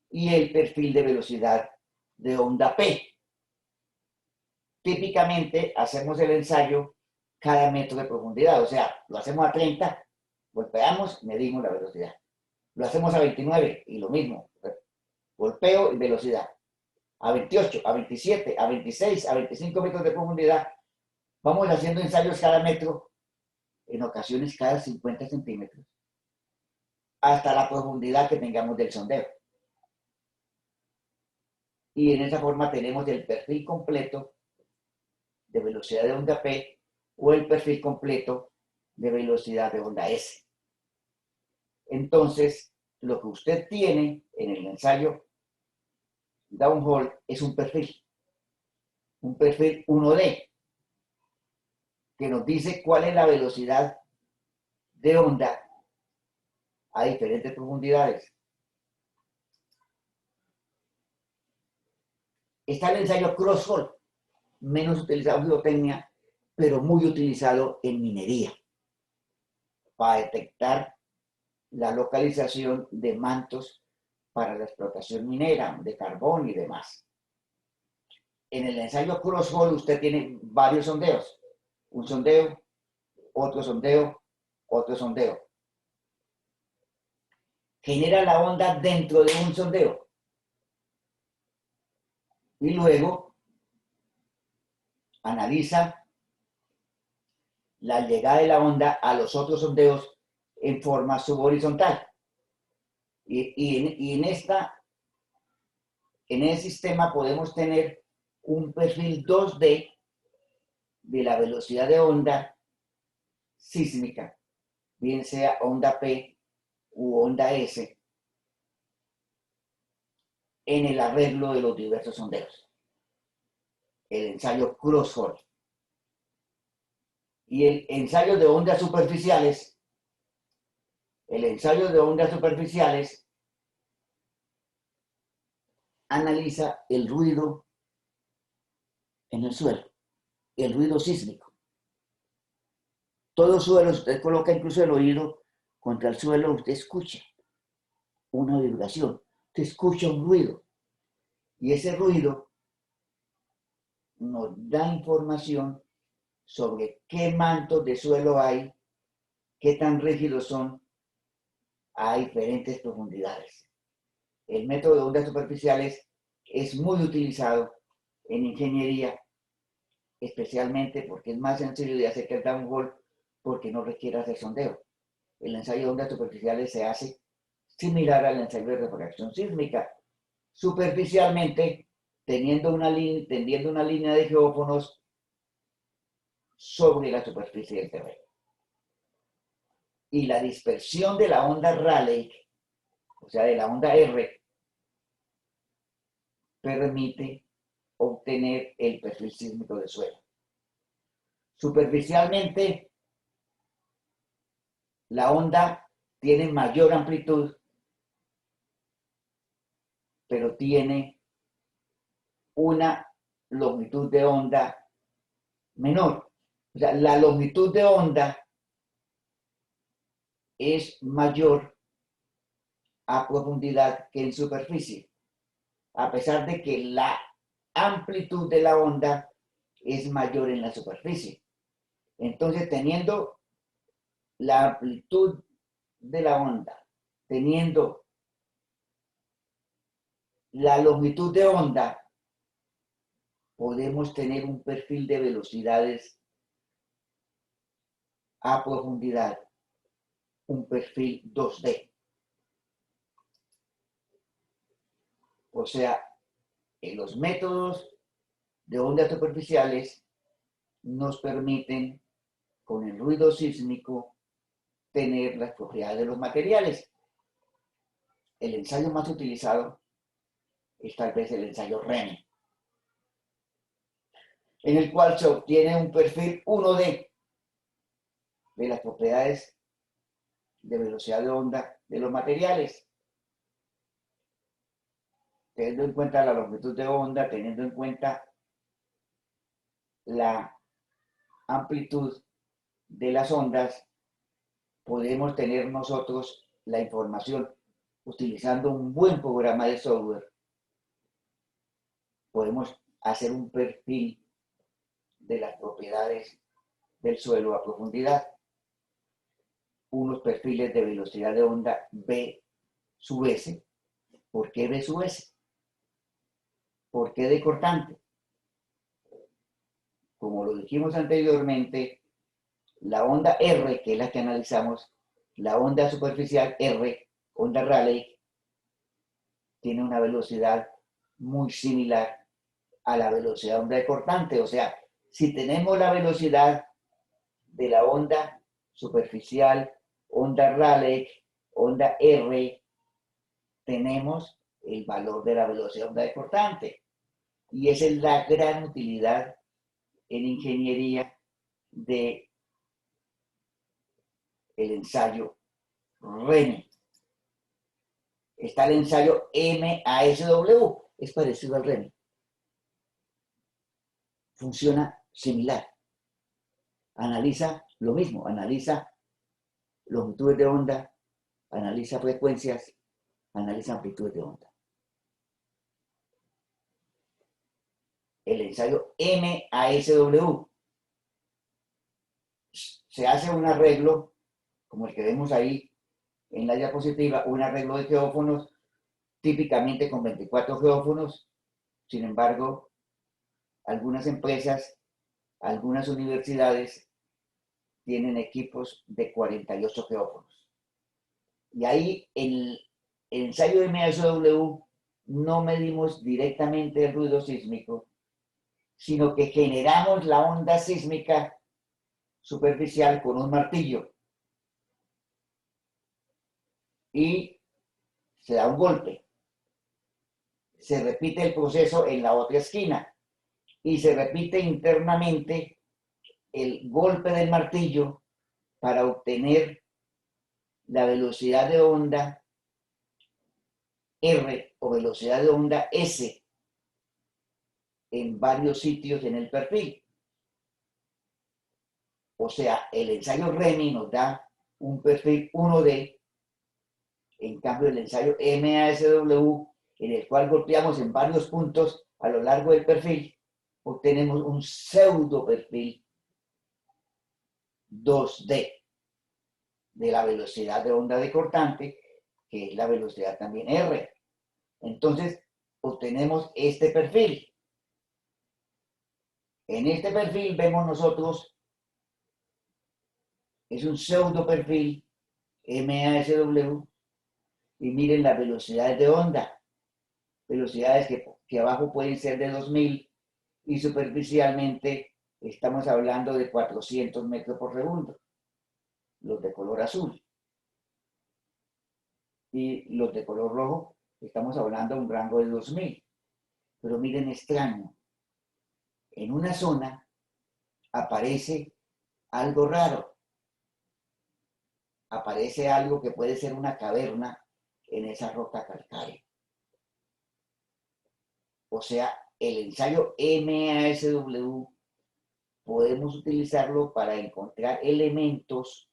y el perfil de velocidad de onda P. Típicamente hacemos el ensayo cada metro de profundidad, o sea, lo hacemos a 30, golpeamos, medimos la velocidad. Lo hacemos a 29 y lo mismo, golpeo y velocidad. A 28, a 27, a 26, a 25 metros de profundidad, vamos haciendo ensayos cada metro, en ocasiones cada 50 centímetros, hasta la profundidad que tengamos del sondeo. Y en esa forma tenemos el perfil completo de velocidad de onda P o el perfil completo de velocidad de onda S. Entonces, lo que usted tiene en el ensayo downhole es un perfil 1D, que nos dice cuál es la velocidad de onda a diferentes profundidades. Está el ensayo crosshole, menos utilizado en geotecnia, pero muy utilizado en minería, para detectar la localización de mantos para la explotación minera, de carbón y demás. En el ensayo crosshole usted tiene varios sondeos. Un sondeo, otro sondeo, otro sondeo. Genera la onda dentro de un sondeo. Y luego analiza la llegada de la onda a los otros sondeos en forma subhorizontal. Y en esta en ese sistema podemos tener un perfil 2D de la velocidad de onda sísmica, bien sea onda P u onda S, en el arreglo de los diversos sondeos. El ensayo Cross-Hall. Y el ensayo de ondas superficiales, analiza el ruido en el suelo, el ruido sísmico. Todo suelo, usted coloca incluso el oído contra el suelo, usted escucha una vibración, usted escucha un ruido. Y ese ruido nos da información sobre qué mantos de suelo hay, qué tan rígidos son a diferentes profundidades. El método de ondas superficiales es muy utilizado en ingeniería, especialmente porque es más sencillo de hacer que el downhole, porque no requiere hacer sondeo. El ensayo de ondas superficiales se hace similar al ensayo de refracción sísmica, superficialmente tendiendo una línea de geófonos sobre la superficie del terreno. Y la dispersión de la onda Rayleigh, o sea, de la onda R, permite obtener el perfil sísmico del suelo. Superficialmente, la onda tiene mayor amplitud, pero tiene una longitud de onda menor. O sea, la longitud de onda es mayor a profundidad que en superficie, a pesar de que la amplitud de la onda es mayor en la superficie. Entonces, teniendo la amplitud de la onda, teniendo la longitud de onda, podemos tener un perfil de velocidades a profundidad, un perfil 2D. O sea, en los métodos de ondas superficiales nos permiten, con el ruido sísmico, tener las propiedades de los materiales. El ensayo más utilizado es tal vez el ensayo REMI, en el cual se obtiene un perfil 1D de las propiedades de velocidad de onda de los materiales, teniendo en cuenta la longitud de onda, teniendo en cuenta la amplitud de las ondas, podemos tener nosotros la información utilizando un buen programa de software. Podemos hacer un perfil de las propiedades del suelo a profundidad, unos perfiles de velocidad de onda B sub S. ¿Por qué B sub S? ¿Por qué de cortante? Como lo dijimos anteriormente, la onda R, que es la que analizamos, la onda superficial R, onda Rayleigh, tiene una velocidad muy similar a la velocidad de onda de cortante. O sea, si tenemos la velocidad de la onda superficial, onda Rayleigh, onda R, tenemos el valor de la velocidad de onda de cortante. Y esa es la gran utilidad en ingeniería de el ensayo REMI. Está el ensayo MASW, es parecido al REMI. Funciona similar. Analiza lo mismo, analiza longitudes de onda, analiza frecuencias, analiza amplitudes de onda. El ensayo MASW se hace un arreglo, como el que vemos ahí en la diapositiva, un arreglo de geófonos, típicamente con 24 geófonos. Sin embargo, algunas empresas, algunas universidades tienen equipos de 48 geófonos. Y ahí el ensayo de MASW no medimos directamente el ruido sísmico, sino que generamos la onda sísmica superficial con un martillo y se da un golpe. Se repite el proceso en la otra esquina y se repite internamente el golpe del martillo para obtener la velocidad de onda R o velocidad de onda S en varios sitios en el perfil. O sea, el ensayo REMI nos da un perfil 1D, en cambio el ensayo MASW, en el cual golpeamos en varios puntos a lo largo del perfil, obtenemos un pseudo perfil 2D de la velocidad de onda de cortante, que es la velocidad también R. Entonces, obtenemos este perfil. En este perfil vemos nosotros, es un pseudo perfil MASW, y miren las velocidades de onda, velocidades que abajo pueden ser de 2000 y superficialmente estamos hablando de 400 metros por segundo, los de color azul. Y los de color rojo, estamos hablando de un rango de 2000. Pero miren, extraño, en una zona aparece algo raro, aparece algo que puede ser una caverna en esa roca calcárea. O sea, el ensayo MASW podemos utilizarlo para encontrar elementos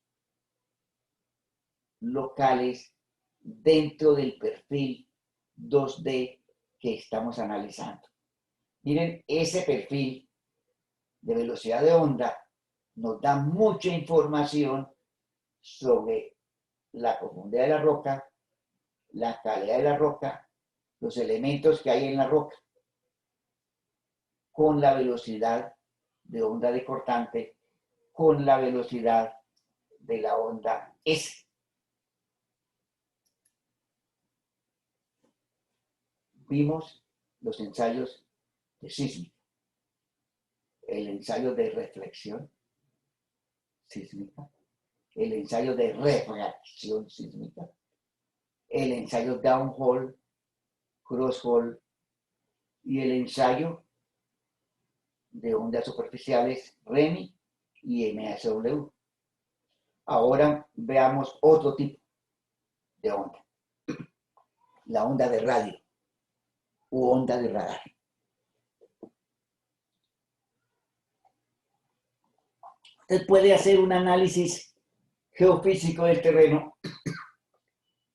locales dentro del perfil 2D que estamos analizando. Miren, ese perfil de velocidad de onda nos da mucha información sobre la profundidad de la roca, la calidad de la roca, los elementos que hay en la roca, con la velocidad de onda de cortante, con la velocidad de la onda S. Vimos los ensayos de sísmica, el ensayo de reflexión sísmica, el ensayo de refracción sísmica, el ensayo downhole, crosshole y el ensayo de ondas superficiales REMI y MASW. Ahora veamos otro tipo de onda, la onda de radio u onda de radar. Usted puede hacer un análisis geofísico del terreno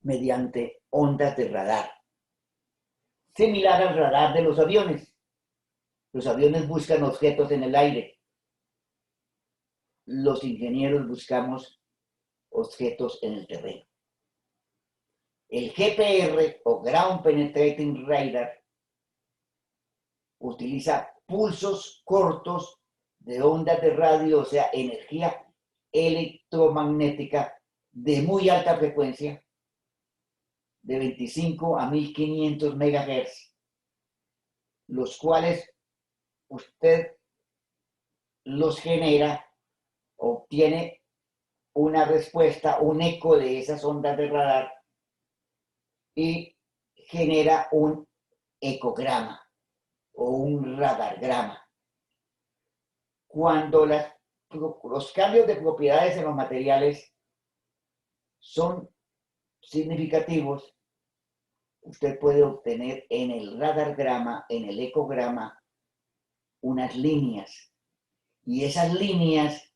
mediante ondas de radar, similar al radar de los aviones. Los aviones buscan objetos en el aire. Los ingenieros buscamos objetos en el terreno. El GPR o Ground Penetrating Radar utiliza pulsos cortos de ondas de radio, o sea, energía electromagnética de muy alta frecuencia, de 25 a 1500 MHz, los cuales usted los genera, obtiene una respuesta, un eco de esas ondas de radar y genera un ecograma o un radargrama. Cuando los cambios de propiedades en los materiales son significativos, usted puede obtener en el radargrama, en el ecograma, unas líneas. Y esas líneas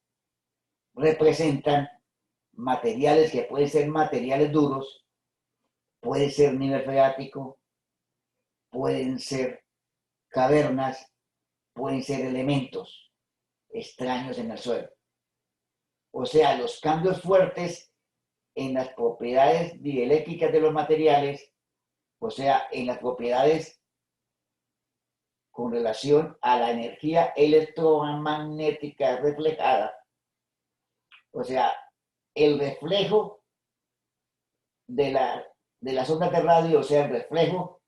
representan materiales que pueden ser materiales duros, puede ser nivel freático, pueden ser cavernas, pueden ser elementos extraños en el suelo. O sea, los cambios fuertes en las propiedades dieléctricas de los materiales, o sea, en las propiedades con relación a la energía electromagnética reflejada, o sea, el reflejo de las ondas de radio, o sea, el reflejo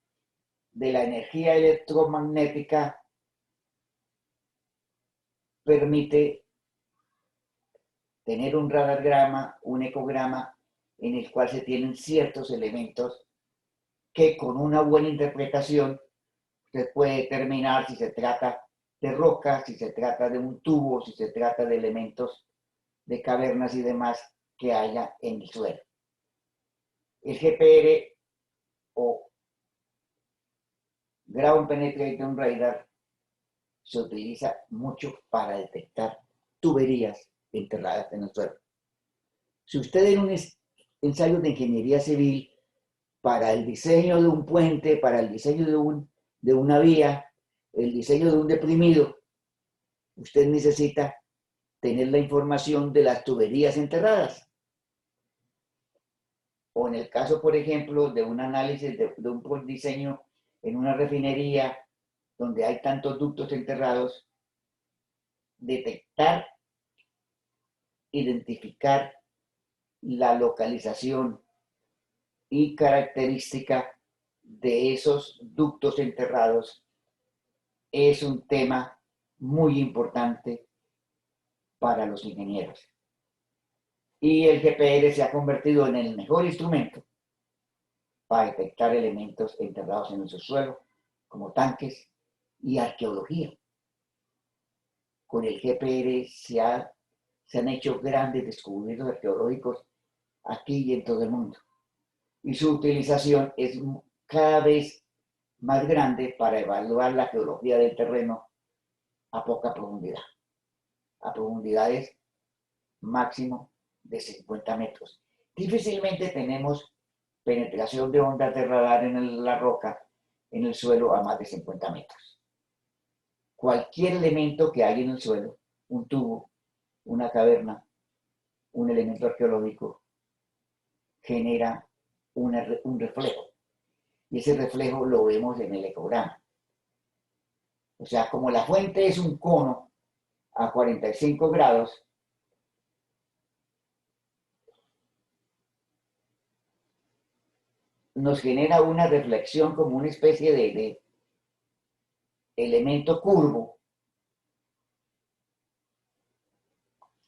de la energía electromagnética permite tener un radagrama, un ecograma, en el cual se tienen ciertos elementos que con una buena interpretación usted puede determinar si se trata de roca, si se trata de un tubo, si se trata de elementos de cavernas y demás que haya en el suelo. El GPR o Ground Penetrating Radar se utiliza mucho para detectar tuberías enterradas en el suelo. Si usted en un ensayo de ingeniería civil para el diseño de un puente, para el diseño de una vía, el diseño de un deprimido, usted necesita tener la información de las tuberías enterradas. O en el caso, por ejemplo, de un análisis de un diseño en una refinería donde hay tantos ductos enterrados, detectar, identificar la localización y característica de esos ductos enterrados es un tema muy importante para los ingenieros. Y el GPR se ha convertido en el mejor instrumento para detectar elementos enterrados en el subsuelo, como tanques y arqueología. Con el GPR se han hecho grandes descubrimientos arqueológicos aquí y en todo el mundo. Y su utilización es cada vez más grande para evaluar la geología del terreno a poca profundidad, a profundidades máximo de 50 metros. Difícilmente tenemos penetración de ondas de radar en la roca, en el suelo, a más de 50 metros. Cualquier elemento que hay en el suelo, un tubo, una caverna, un elemento arqueológico, genera un reflejo. Y ese reflejo lo vemos en el ecograma. O sea, como la fuente es un cono a 45 grados, nos genera una reflexión como una especie de elemento curvo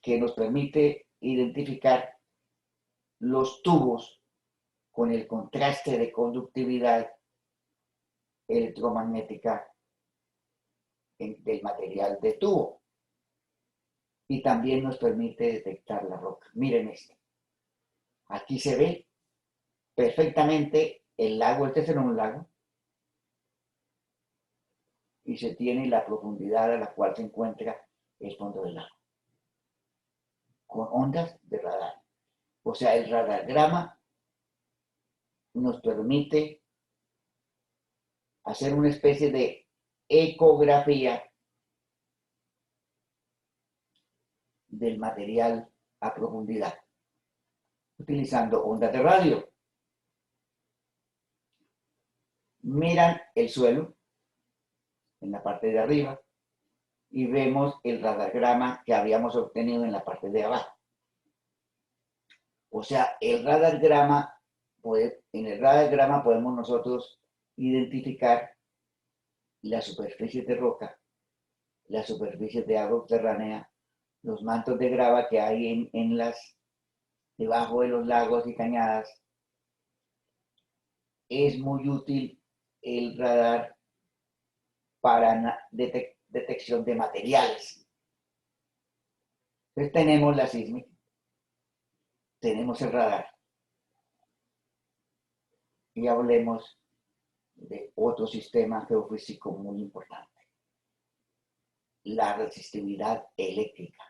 que nos permite identificar los tubos con el contraste de conductividad electromagnética del material de tubo. Y también nos permite detectar la roca. Miren esto. Aquí se ve perfectamente el lago, este es un lago, y se tiene la profundidad a la cual se encuentra el fondo del lago, con ondas de radar. O sea, el radargrama nos permite hacer una especie de ecografía del material a profundidad, utilizando ondas de radio. Miran el suelo en la parte de arriba y vemos el radargrama que habíamos obtenido en la parte de abajo. O sea, en el radargrama podemos nosotros identificar la superficie de roca, la superficie de agua subterránea, los mantos de grava que hay debajo de los lagos y cañadas. Es muy útil el radar para detección de materiales. Entonces tenemos la sísmica, tenemos el radar. Y hablemos de otro sistema geofísico muy importante, la resistividad eléctrica,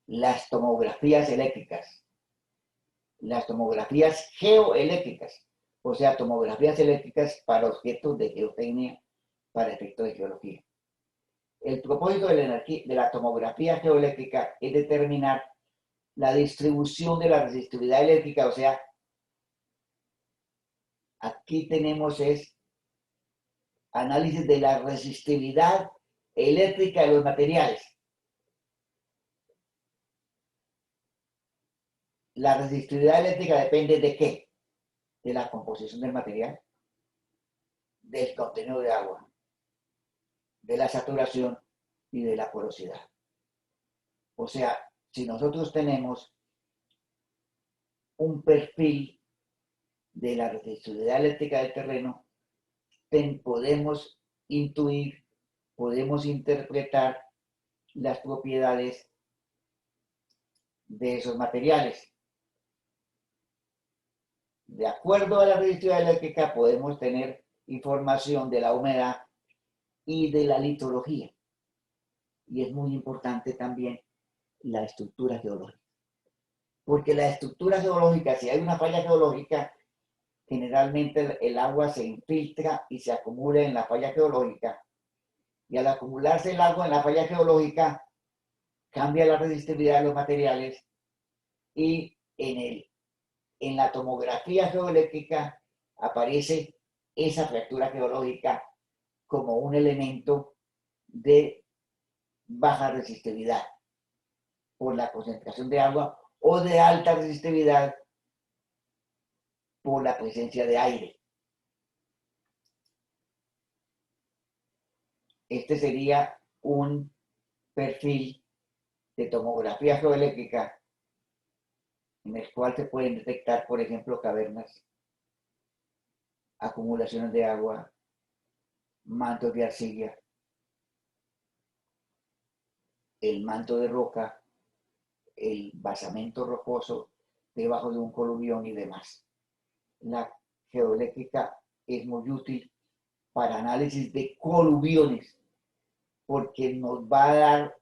las tomografías eléctricas, las tomografías geoeléctricas, o sea, tomografías eléctricas para objetos de geotecnia, para efectos de geología. El propósito de la tomografía geoeléctrica es determinar la distribución de la resistividad eléctrica, o sea, aquí tenemos análisis de la resistividad eléctrica de los materiales. La resistividad eléctrica depende de qué? De la composición del material, del contenido de agua, de la saturación y de la porosidad. O sea, si nosotros tenemos un perfil de la resistividad eléctrica del terreno, podemos intuir, podemos interpretar las propiedades de esos materiales. De acuerdo a la resistividad eléctrica podemos tener información de la humedad y de la litología. Y es muy importante también la estructura geológica. Porque la estructura geológica, si hay una falla geológica, generalmente el agua se infiltra y se acumula en la falla geológica. Y al acumularse el agua en la falla geológica, cambia la resistividad de los materiales y en la tomografía geoeléctrica aparece esa fractura geológica como un elemento de baja resistividad por la concentración de agua o de alta resistividad por la presencia de aire. Este sería un perfil de tomografía geoeléctrica en el cual se pueden detectar, por ejemplo, cavernas, acumulaciones de agua, mantos de arcilla, el manto de roca, el basamento rocoso debajo de un coluvión y demás. La geoeléctrica es muy útil para análisis de coluviones porque nos va a dar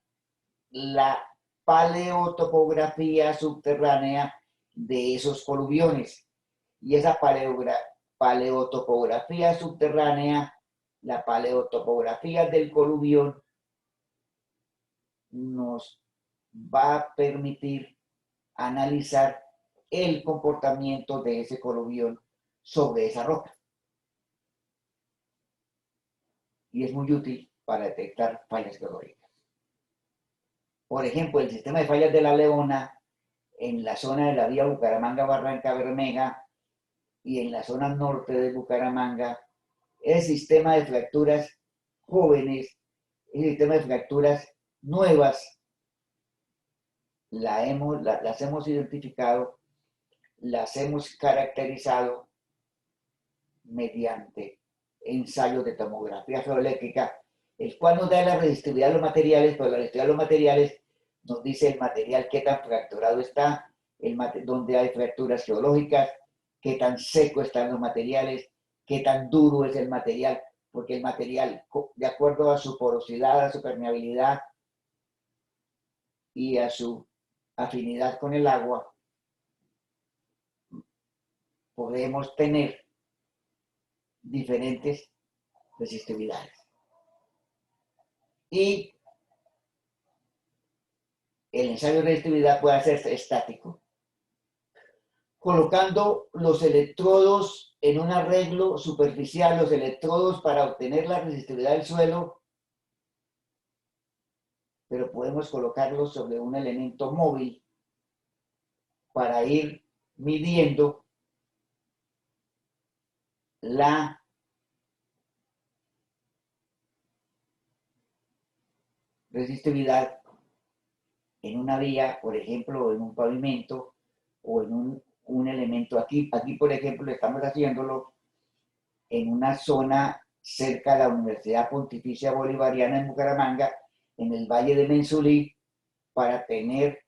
la paleotopografía subterránea de esos coluviones. Y esa paleotopografía subterránea, la paleotopografía del coluvión, nos va a permitir analizar el comportamiento de ese coluvión sobre esa roca. Y es muy útil para detectar fallas geológicas. Por ejemplo, el sistema de fallas de la Leona, en la zona de la vía Bucaramanga-Barranca-Bermeja y en la zona norte de Bucaramanga, el sistema de fracturas jóvenes, el sistema de fracturas nuevas, las hemos identificado, las hemos caracterizado mediante ensayos de tomografía geoeléctrica, el cual nos da la resistividad de los materiales, pero la resistividad de los materiales nos dice el material qué tan fracturado está, dónde hay fracturas geológicas, qué tan seco están los materiales, qué tan duro es el material, porque el material, de acuerdo a su porosidad, a su permeabilidad y a su afinidad con el agua, podemos tener diferentes resistividades. Y el ensayo de resistividad puede hacerse estático, colocando los electrodos en un arreglo superficial, los electrodos para obtener la resistividad del suelo, pero podemos colocarlos sobre un elemento móvil para ir midiendo la resistividad en una vía, por ejemplo, o en un pavimento, o en un elemento aquí, por ejemplo, estamos haciéndolo en una zona cerca de la Universidad Pontificia Bolivariana en Bucaramanga, en el Valle de Mensulí, para tener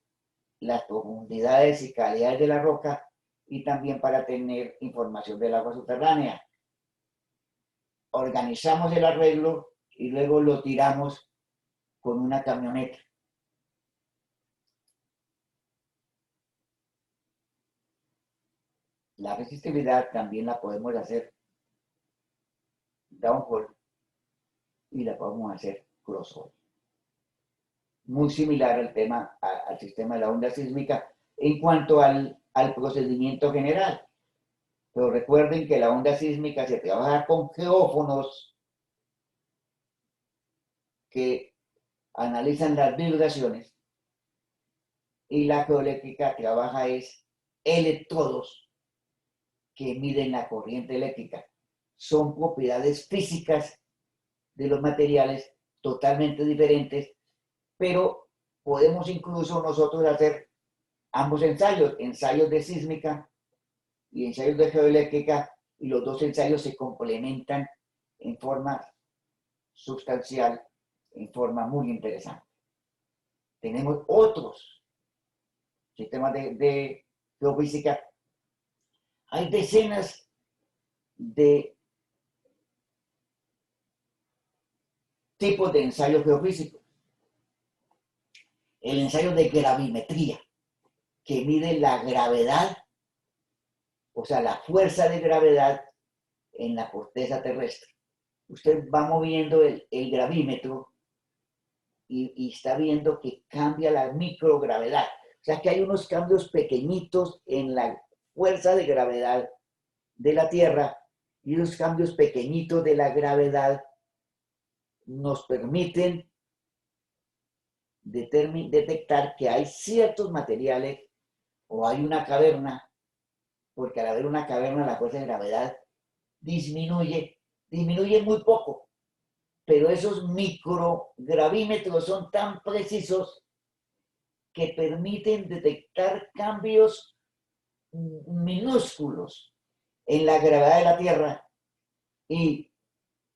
las profundidades y calidades de la roca y también para tener información del agua subterránea. Organizamos el arreglo y luego lo tiramos con una camioneta. La resistividad también la podemos hacer downhole y la podemos hacer crosshole. Muy similar al tema, al sistema de la onda sísmica en cuanto al procedimiento general. Pero recuerden que la onda sísmica se trabaja con geófonos que analizan las vibraciones y la geoeléctrica trabaja es electrodos que miden la corriente eléctrica. son propiedades físicas de los materiales totalmente diferentes, pero podemos incluso nosotros hacer ambos ensayos, ensayos de sísmica y ensayos de geoeléctrica, y los dos ensayos se complementan en forma sustancial, en forma muy interesante. Tenemos otros sistemas de geofísica. Hay decenas de tipos de ensayos geofísicos. El ensayo de gravimetría, que mide la gravedad, o sea, la fuerza de gravedad en la corteza terrestre. Usted va moviendo el gravímetro y está viendo que cambia la microgravedad. O sea, que hay unos cambios pequeñitos en la fuerza de gravedad de la Tierra, y los cambios pequeñitos de la gravedad nos permiten detectar que hay ciertos materiales o hay una caverna, porque al haber una caverna la fuerza de gravedad disminuye muy poco, pero esos microgravímetros son tan precisos que permiten detectar cambios minúsculos en la gravedad de la Tierra, y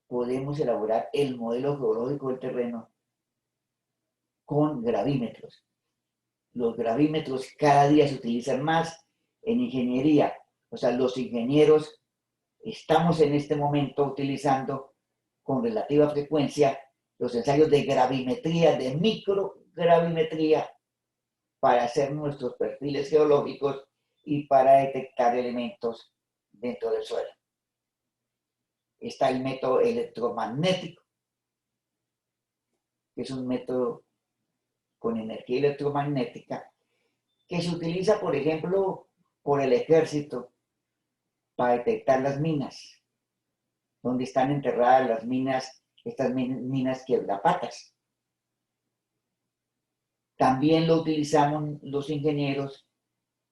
podemos elaborar el modelo geológico del terreno con gravímetros. Los gravímetros cada día se utilizan más en ingeniería. O sea, los ingenieros estamos en este momento utilizando con relativa frecuencia los ensayos de gravimetría, de microgravimetría, para hacer nuestros perfiles geológicos y para detectar elementos dentro del suelo. Está el método electromagnético, que es un método con energía electromagnética, que se utiliza, por ejemplo, por el ejército para detectar las minas, donde están enterradas las minas, estas minas quiebrapatas. También lo utilizamos los ingenieros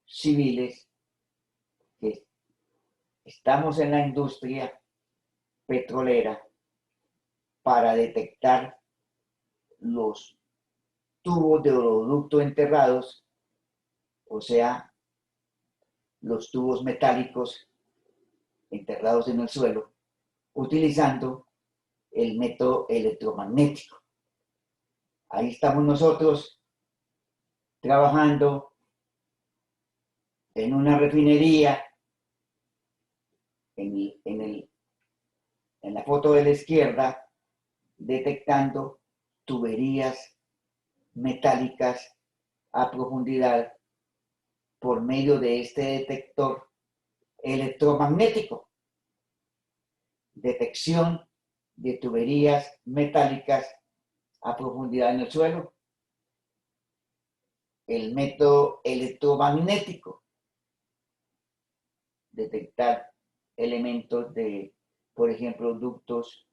civiles, que estamos en la industria petrolera, para detectar los tubos de oleoducto enterrados, o sea, los tubos metálicos enterrados en el suelo, utilizando el método electromagnético. Ahí estamos nosotros trabajando en una refinería, en la foto de la izquierda, detectando tuberías metálicas a profundidad por medio de este detector electromagnético. Detección de tuberías metálicas a profundidad en el suelo. El método electromagnético. Detectar elementos de, por ejemplo, ductos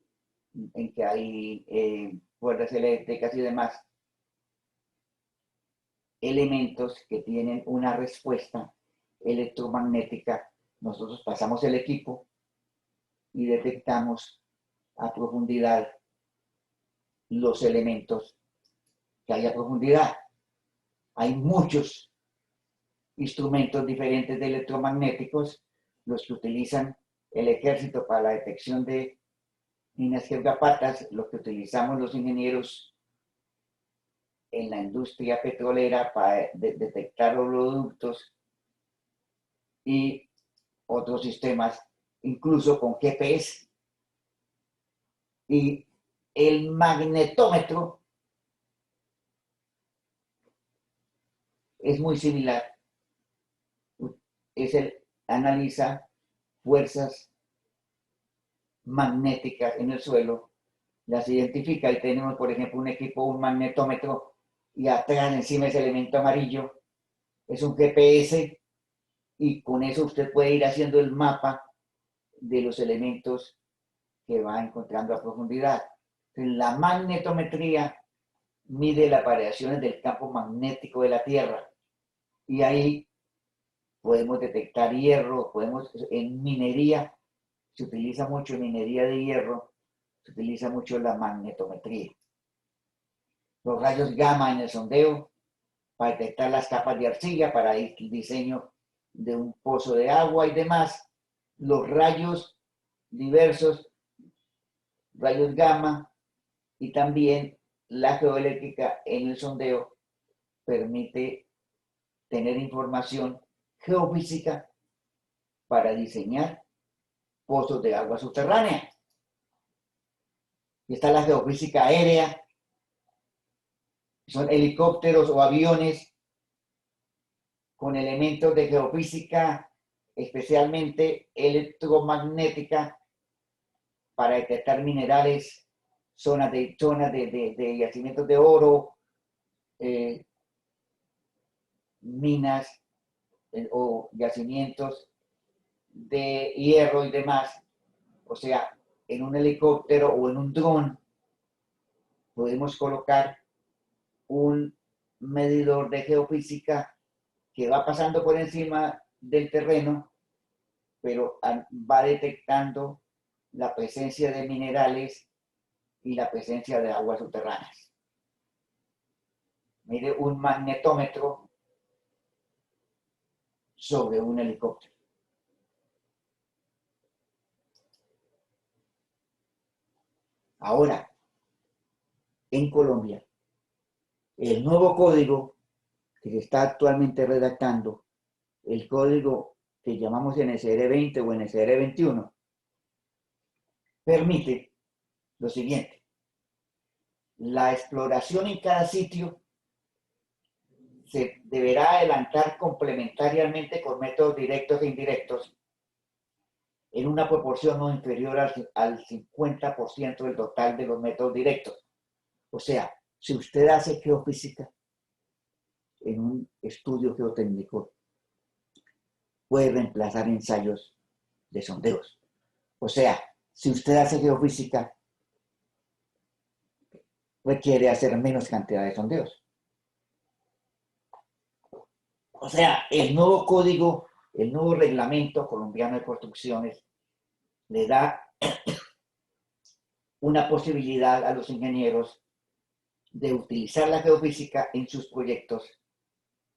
en que hay cuerdas eléctricas y demás. Elementos que tienen una respuesta electromagnética. Nosotros pasamos el equipo y detectamos a profundidad los elementos que hay a profundidad. Hay muchos instrumentos diferentes de electromagnéticos, los que utilizan el ejército para la detección de minas quebrapatas, los que utilizamos los ingenieros en la industria petrolera para detectar oleoductos, y otros sistemas, incluso con GPS. Y el magnetómetro es muy similar. Analiza fuerzas magnéticas en el suelo, las identifica, y tenemos, por ejemplo, un equipo, un magnetómetro, y atrás encima ese elemento amarillo es un GPS, y con eso usted puede ir haciendo el mapa de los elementos que va encontrando a profundidad. La magnetometría mide las variaciones del campo magnético de la Tierra, y ahí podemos detectar hierro, en minería se utiliza mucho en minería de hierro, se utiliza mucho la magnetometría. Los rayos gamma en el sondeo para detectar las capas de arcilla, para el diseño de un pozo de agua y demás. Los rayos diversos, rayos gamma y también la geoeléctrica en el sondeo permite tener información geofísica para diseñar pozos de agua subterránea. Y está la geofísica aérea, son helicópteros o aviones con elementos de geofísica, especialmente electromagnética, para detectar minerales, zonas de yacimientos de oro, minas o yacimientos de hierro y demás. O sea, en un helicóptero o en un dron podemos colocar un medidor de geofísica que va pasando por encima del terreno, pero va detectando la presencia de minerales y la presencia de aguas subterráneas. Mire un magnetómetro sobre un helicóptero. Ahora, en Colombia, el nuevo código que se está actualmente redactando, el código que llamamos NSR 20 o NSR 21, permite lo siguiente: la exploración en cada sitio se deberá adelantar complementariamente con métodos directos e indirectos en una proporción no inferior al 50% del total de los métodos directos. O sea, si usted hace geofísica en un estudio geotécnico, puede reemplazar ensayos de sondeos. O sea, si usted hace geofísica, requiere hacer menos cantidad de sondeos. O sea, el nuevo código, el nuevo reglamento colombiano de construcciones le da una posibilidad a los ingenieros de utilizar la geofísica en sus proyectos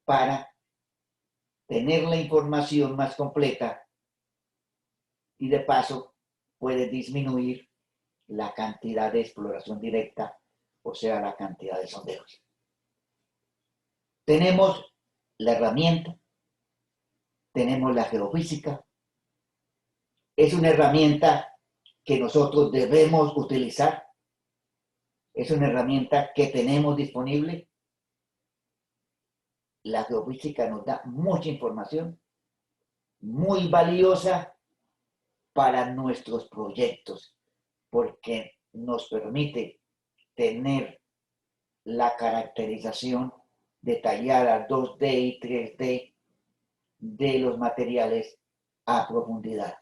para tener la información más completa y de paso puede disminuir la cantidad de exploración directa, o sea, la cantidad de sondeos. Tenemos la herramienta, tenemos la geofísica, es una herramienta que nosotros debemos utilizar, es una herramienta que tenemos disponible. La geofísica nos da mucha información, muy valiosa para nuestros proyectos, porque nos permite tener la caracterización detallada 2D y 3D de los materiales a profundidad.